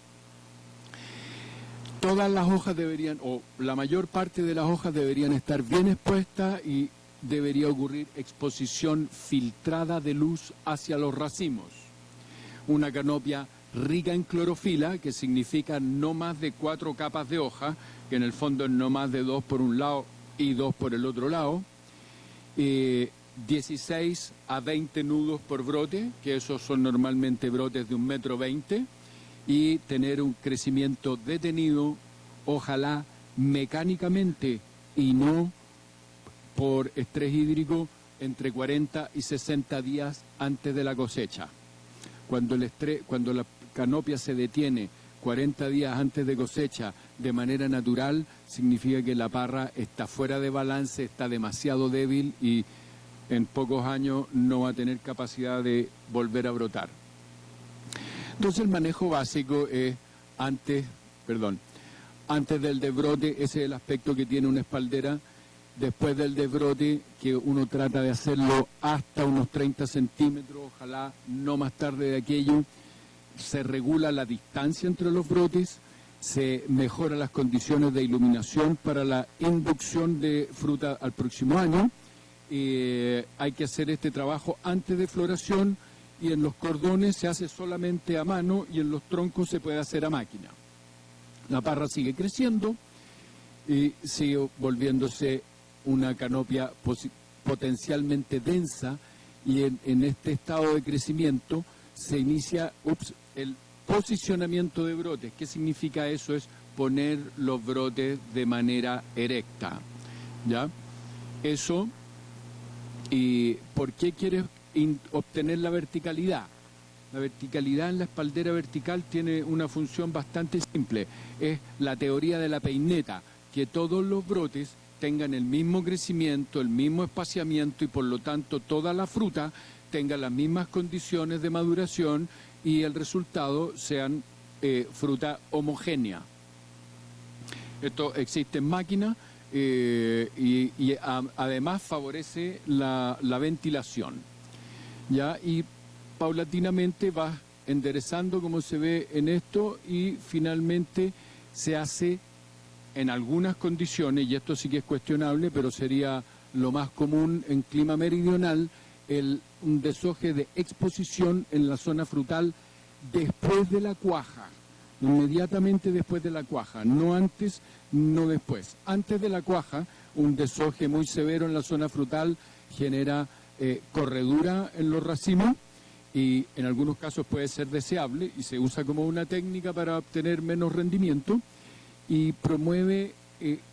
Todas las hojas deberían, o la mayor parte de las hojas deberían estar bien expuestas y debería ocurrir exposición filtrada de luz hacia los racimos. Una canopia rica en clorofila, que significa no más de 4 capas de hoja, que en el fondo es no más de 2 por un lado y 2 por el otro lado. 16 a 20 nudos por brote, que esos son normalmente brotes de 1,20 m, y tener un crecimiento detenido, ojalá mecánicamente y no por estrés hídrico, entre 40 y 60 días antes de la cosecha. Cuando la canopia se detiene 40 días antes de cosecha de manera natural, significa que la parra está fuera de balance, está demasiado débil y en pocos años no va a tener capacidad de volver a brotar. Entonces el manejo básico es antes del desbrote, ese es el aspecto que tiene una espaldera. Después del desbrote, que uno trata de hacerlo hasta unos 30 centímetros, ojalá no más tarde de aquello, se regula la distancia entre los brotes, se mejoran las condiciones de iluminación para la inducción de fruta al próximo año. Hay que hacer este trabajo antes de floración y en los cordones se hace solamente a mano y en los troncos se puede hacer a máquina. La parra sigue creciendo y sigue volviéndose una canopia potencialmente densa y en este estado de crecimiento se inicia el posicionamiento de brotes. ¿Qué significa eso? Es poner los brotes de manera erecta. ¿Ya? Eso, ¿y por qué quieres obtener la verticalidad? La verticalidad en la espaldera vertical tiene una función bastante simple. Es la teoría de la peineta, que todos los brotes tengan el mismo crecimiento, el mismo espaciamiento y por lo tanto toda la fruta tenga las mismas condiciones de maduración y el resultado sean fruta homogénea. Esto existe en máquina y además favorece la ventilación. ¿Ya? Y paulatinamente va enderezando como se ve en esto y finalmente se hace en algunas condiciones, y esto sí que es cuestionable, pero sería lo más común en clima meridional, un desoje de exposición en la zona frutal después de la cuaja, inmediatamente después de la cuaja, no antes, no después. Antes de la cuaja, un desoje muy severo en la zona frutal genera corredura en los racimos y en algunos casos puede ser deseable y se usa como una técnica para obtener menos rendimiento. Y promueve,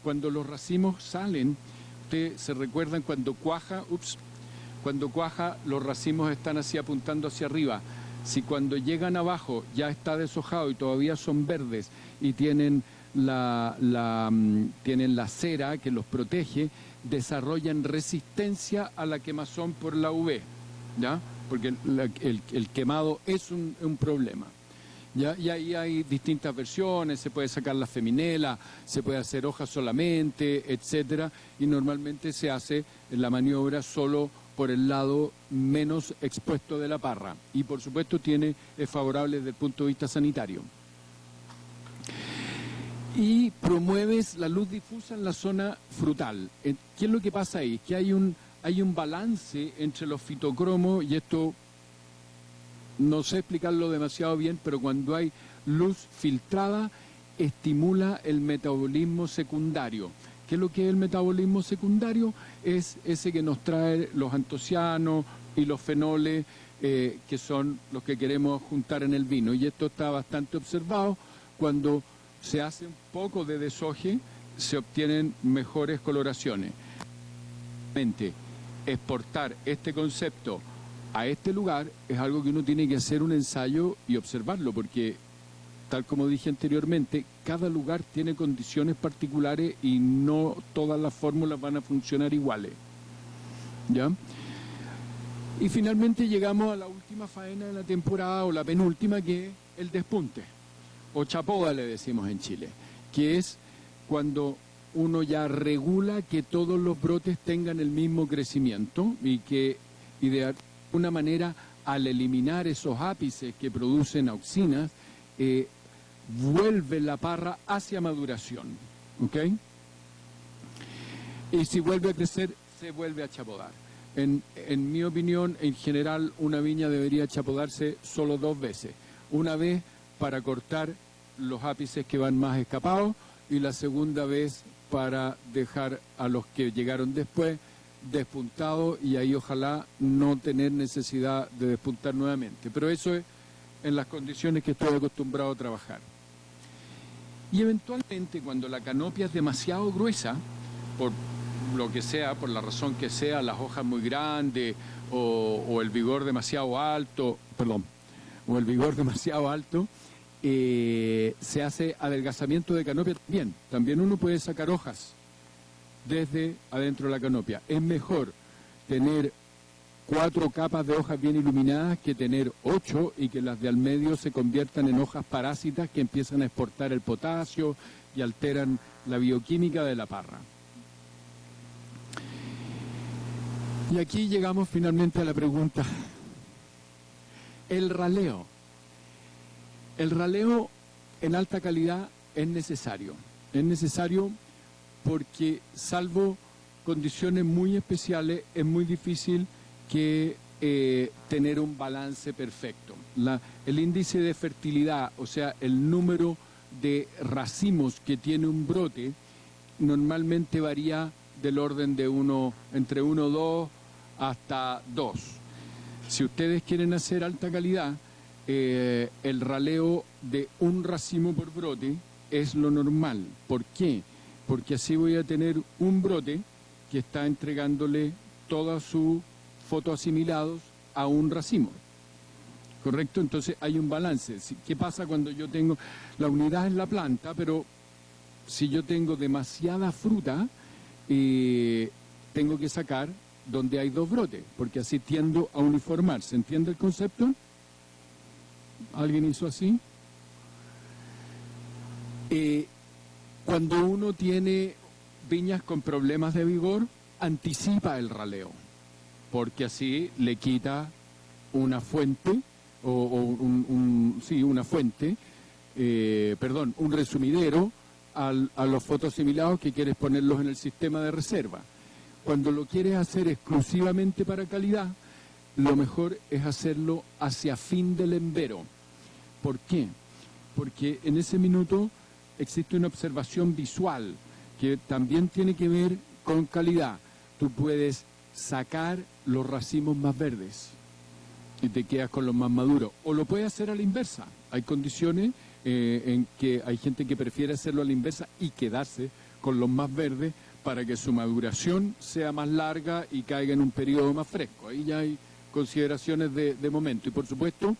cuando los racimos salen, ustedes se recuerdan cuando cuaja, los racimos están así apuntando hacia arriba. Si cuando llegan abajo ya está deshojado y todavía son verdes y tienen la cera que los protege, desarrollan resistencia a la quemazón por la UV, ¿ya? Porque el quemado es un problema. ¿Ya? Y ahí hay distintas versiones, se puede sacar la feminela, se puede hacer hojas solamente, etcétera, y normalmente se hace la maniobra solo por el lado menos expuesto de la parra. Y por supuesto es favorable desde el punto de vista sanitario. Y promueves la luz difusa en la zona frutal. ¿Qué es lo que pasa ahí? Que hay un balance entre los fitocromos, y esto no sé explicarlo demasiado bien, pero cuando hay luz filtrada, estimula el metabolismo secundario. ¿Qué es lo que es el metabolismo secundario? Es ese que nos trae los antocianos y los fenoles, que son los que queremos juntar en el vino. Y esto está bastante observado. Cuando se hace un poco de deshoje, se obtienen mejores coloraciones. Exportar este concepto a este lugar es algo que uno tiene que hacer un ensayo y observarlo, porque, tal como dije anteriormente, cada lugar tiene condiciones particulares y no todas las fórmulas van a funcionar iguales. ¿Ya? Y finalmente llegamos a la última faena de la temporada, o la penúltima, que es el despunte, o chapoda le decimos en Chile, que es cuando uno ya regula que todos los brotes tengan el mismo crecimiento y de alguna manera, al eliminar esos ápices que producen auxinas, vuelve la parra hacia maduración, ¿ok? Y si vuelve a crecer, se vuelve a chapodar. En mi opinión, en general, una viña debería chapodarse solo 2 veces. Una vez para cortar los ápices que van más escapados, y la segunda vez para dejar a los que llegaron después despuntados, y ahí ojalá no tener necesidad de despuntar nuevamente. Pero eso es en las condiciones que estoy acostumbrado a trabajar. Y eventualmente, cuando la canopia es demasiado gruesa, por lo que sea, por la razón que sea, las hojas muy grandes o el vigor demasiado alto, se hace adelgazamiento de canopia también. También uno puede sacar hojas desde adentro de la canopia. Es mejor tener 4 capas de hojas bien iluminadas que tener 8 y que las de al medio se conviertan en hojas parásitas que empiezan a exportar el potasio y alteran la bioquímica de la parra. Y aquí llegamos finalmente a la pregunta. El raleo. El raleo en alta calidad es necesario. Es necesario porque, salvo condiciones muy especiales, es muy difícil que tener un balance perfecto. El índice de fertilidad, o sea, el número de racimos que tiene un brote, normalmente varía del orden de entre 1, 2 hasta 2. Si ustedes quieren hacer alta calidad, el raleo de un racimo por brote es lo normal. ¿Por qué? Porque así voy a tener un brote que está entregándole todos sus fotoasimilados a un racimo. ¿Correcto? Entonces hay un balance. ¿Qué pasa cuando yo tengo la unidad en la planta, pero si yo tengo demasiada fruta, tengo que sacar donde hay 2 brotes, porque así tiendo a uniformar? ¿Se entiende el concepto? ¿Alguien hizo así? Cuando uno tiene viñas con problemas de vigor, anticipa el raleo, porque así le quita una fuente, un resumidero a los fotoasimilados que quieres ponerlos en el sistema de reserva. Cuando lo quieres hacer exclusivamente para calidad, lo mejor es hacerlo hacia fin del embero. ¿Por qué? Porque en ese minuto existe una observación visual que también tiene que ver con calidad. Tú puedes sacar los racimos más verdes y te quedas con los más maduros. O lo puedes hacer a la inversa. Hay condiciones en que hay gente que prefiere hacerlo a la inversa y quedarse con los más verdes para que su maduración sea más larga y caiga en un periodo más fresco. Ahí ya hay consideraciones de momento. Y por supuesto,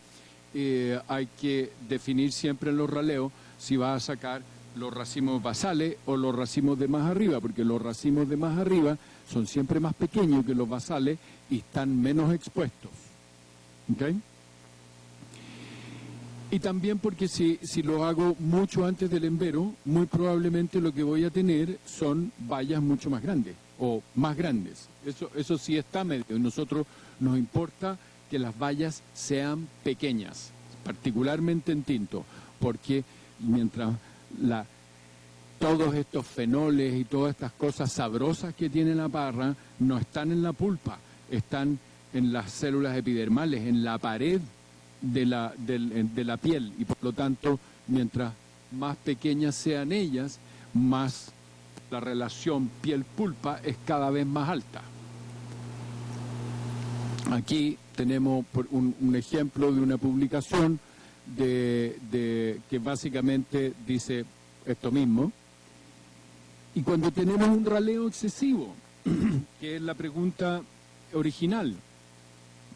hay que definir siempre en los raleos si va a sacar los racimos basales o los racimos de más arriba, porque los racimos de más arriba son siempre más pequeños que los basales y están menos expuestos. ¿Okay? Y también porque si lo hago mucho antes del embero, muy probablemente lo que voy a tener son bayas mucho más grandes o más grandes. Eso sí está medio. Y nosotros nos importa que las bayas sean pequeñas, particularmente en tinto, porque mientras todos estos fenoles y todas estas cosas sabrosas que tiene la parra no están en la pulpa, están en las células epidermales, en la pared de la piel, y por lo tanto, mientras más pequeñas sean ellas, más la relación piel-pulpa es cada vez más alta. Aquí tenemos un ejemplo de una publicación que básicamente dice esto mismo. Y cuando tenemos un raleo excesivo, que es la pregunta original,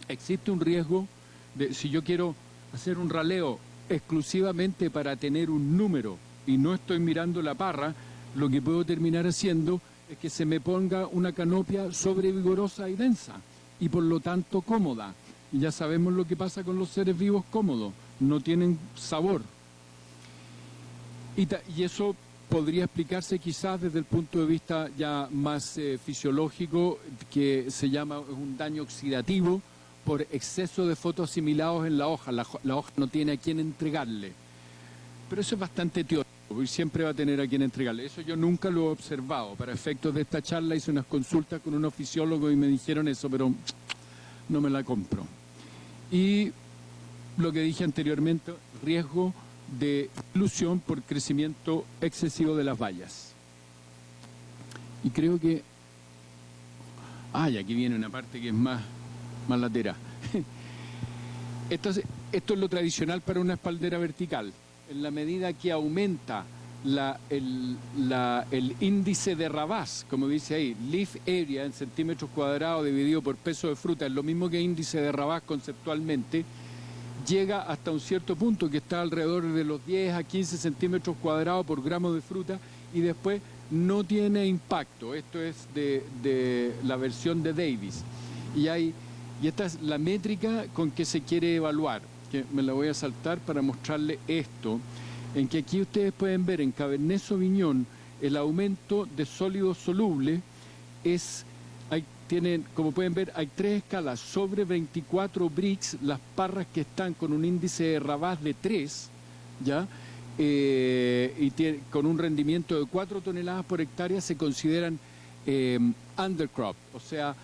¿existe un riesgo de, si yo quiero hacer un raleo exclusivamente para tener un número y no estoy mirando la parra, lo que puedo terminar haciendo es que se me ponga una canopia sobrevigorosa y densa y por lo tanto cómoda? Y ya sabemos lo que pasa con los seres vivos cómodos, no tienen sabor. Y eso podría explicarse quizás desde el punto de vista ya más fisiológico, que se llama un daño oxidativo por exceso de fotoasimilados en la hoja. La hoja no tiene a quién entregarle. Pero eso es bastante teórico y siempre va a tener a quién entregarle. Eso yo nunca lo he observado. Para efectos de esta charla hice unas consultas con unos fisiólogos y me dijeron eso, pero no me la compro. Y lo que dije anteriormente, riesgo de ilusión por crecimiento excesivo de las bayas. Y creo que... y aquí viene una parte que es más latera. Esto es lo tradicional para una espaldera vertical. En la medida que aumenta el índice de Rabás, como dice ahí, leaf area en centímetros cuadrados dividido por peso de fruta, es lo mismo que índice de Rabás conceptualmente, llega hasta un cierto punto que está alrededor de los 10 a 15 centímetros cuadrados por gramo de fruta y después no tiene impacto. Esto es de la versión de Davis. Y esta es la métrica con que se quiere evaluar, que me la voy a saltar para mostrarle esto, en que aquí ustedes pueden ver en Cabernet Sauvignon el aumento de sólido soluble como pueden ver, hay 3 escalas, sobre 24 Brix, las parras que están con un índice de Rabás de 3, ¿ya? Con un rendimiento de 4 toneladas por hectárea se consideran undercrop, o sea,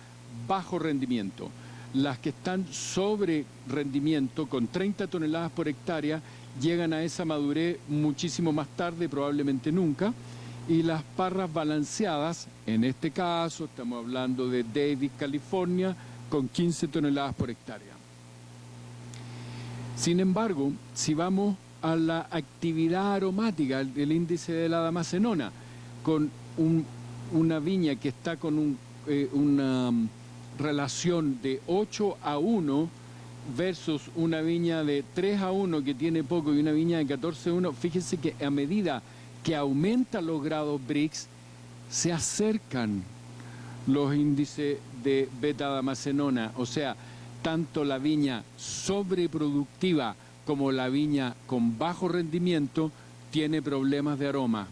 bajo rendimiento. Las que están sobre rendimiento, con 30 toneladas por hectárea, llegan a esa madurez muchísimo más tarde, probablemente nunca. Y las parras balanceadas, en este caso estamos hablando de Davis, California, con 15 toneladas por hectárea. Sin embargo, si vamos a la actividad aromática del índice de la Damascenona, con una viña que está con una relación de 8:1 versus una viña de 3:1 que tiene poco y una viña de 14:1, fíjense que a medida que aumentan los grados Brix, se acercan los índices de beta-damascenona, o sea, tanto la viña sobreproductiva como la viña con bajo rendimiento tiene problemas de aroma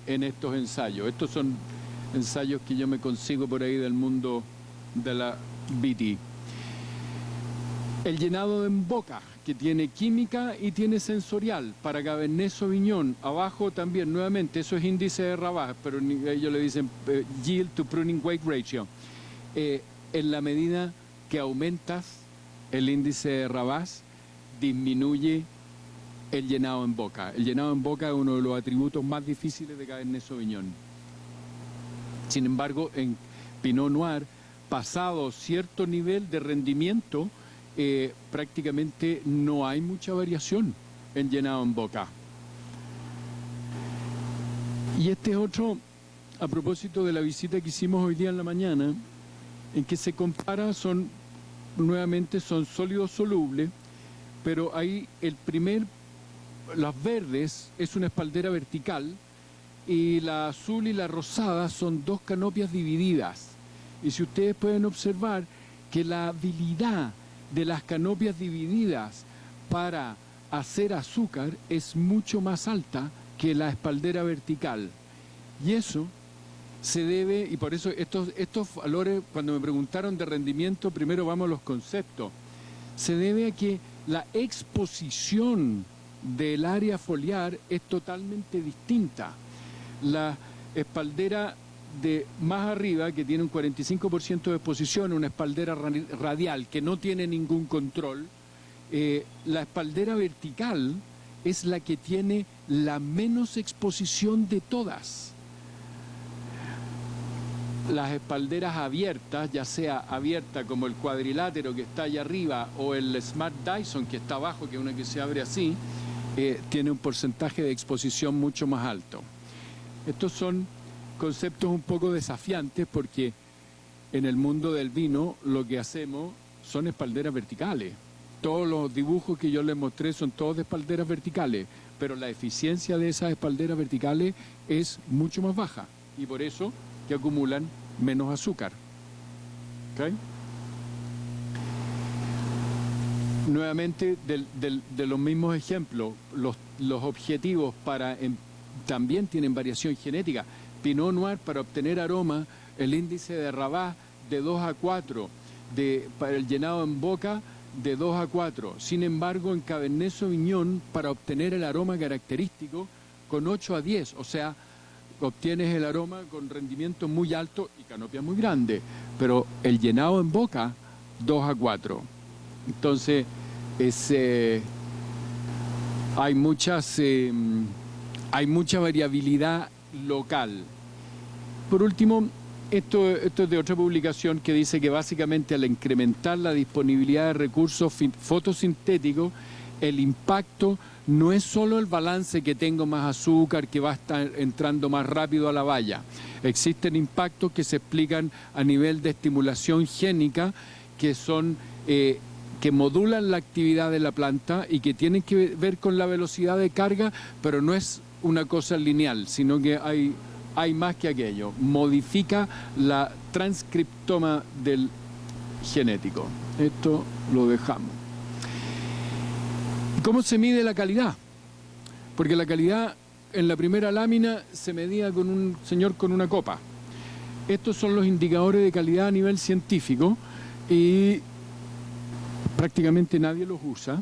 en estos ensayos. Estos son ensayos que yo me consigo por ahí del mundo de la BT. El llenado en boca, que tiene química y tiene sensorial, para Cabernet Sauvignon, abajo también, nuevamente, eso es índice de Rabás, pero ellos le dicen yield to pruning weight ratio. En la medida que aumentas el índice de Rabás, disminuye el llenado en boca. El llenado en boca es uno de los atributos más difíciles de Cabernet Sauvignon. Sin embargo, en Pinot Noir, pasado cierto nivel de rendimiento, prácticamente no hay mucha variación en llenado en boca. Y este es otro, a propósito de la visita que hicimos hoy día en la mañana, en que se compara, nuevamente son sólidos solubles, pero ahí las verdes es una espaldera vertical y la azul y la rosada son 2 canopias divididas. Y si ustedes pueden observar que la habilidad de las canopias divididas para hacer azúcar es mucho más alta que la espaldera vertical. Y eso se debe, y por eso estos valores, cuando me preguntaron de rendimiento, primero vamos a los conceptos. Se debe a que la exposición del área foliar es totalmente distinta. La espaldera de más arriba, que tiene un 45% de exposición, una espaldera radial que no tiene ningún control, la espaldera vertical es la que tiene la menos exposición de todas. Las espalderas abiertas, ya sea abierta como el cuadrilátero que está allá arriba o el Smart Dyson que está abajo, que es una que se abre así, tiene un porcentaje de exposición mucho más alto. Estos son conceptos un poco desafiantes porque en el mundo del vino lo que hacemos son espalderas verticales. Todos los dibujos que yo les mostré son todos de espalderas verticales, pero la eficiencia de esas espalderas verticales es mucho más baja y por eso que acumulan menos azúcar. ¿Okay? Nuevamente, de los mismos ejemplos, los objetivos también tienen variación genética. Pinot Noir, para obtener aroma, el índice de Rabat de 2 a 4, para el llenado en boca de 2 a 4. Sin embargo, en Cabernet Sauvignon, para obtener el aroma característico, con 8 a 10, o sea, obtienes el aroma con rendimiento muy alto y canopia muy grande, pero el llenado en boca, 2 a 4. Entonces, hay mucha variabilidad local. Por último, esto es de otra publicación que dice que básicamente al incrementar la disponibilidad de recursos fotosintéticos, el impacto no es solo el balance que tengo más azúcar, que va a estar entrando más rápido a la valla. Existen impactos que se explican a nivel de estimulación génica, que son que modulan la actividad de la planta y que tienen que ver con la velocidad de carga, pero no es una cosa lineal, sino que hay más que aquello. Modifica la transcriptoma del genético. Esto lo dejamos. ¿Cómo se mide la calidad? Porque la calidad en la primera lámina se medía con un señor con una copa. Estos son los indicadores de calidad a nivel científico y prácticamente nadie los usa.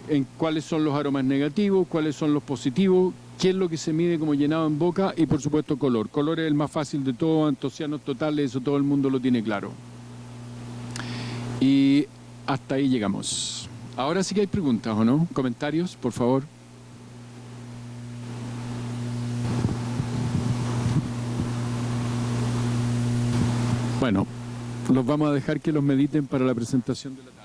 En cuáles son los aromas negativos, cuáles son los positivos, qué es lo que se mide como llenado en boca y por supuesto color. Color es el más fácil de todo, antocianos totales, eso todo el mundo lo tiene claro. Y hasta ahí llegamos. Ahora sí que hay preguntas, ¿o no? ¿Comentarios, por favor? Bueno, los vamos a dejar que los mediten para la presentación de la tarde.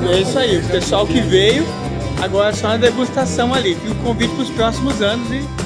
É isso aí, o pessoal que veio, agora é só uma degustação ali. Fica o convite para os próximos anos e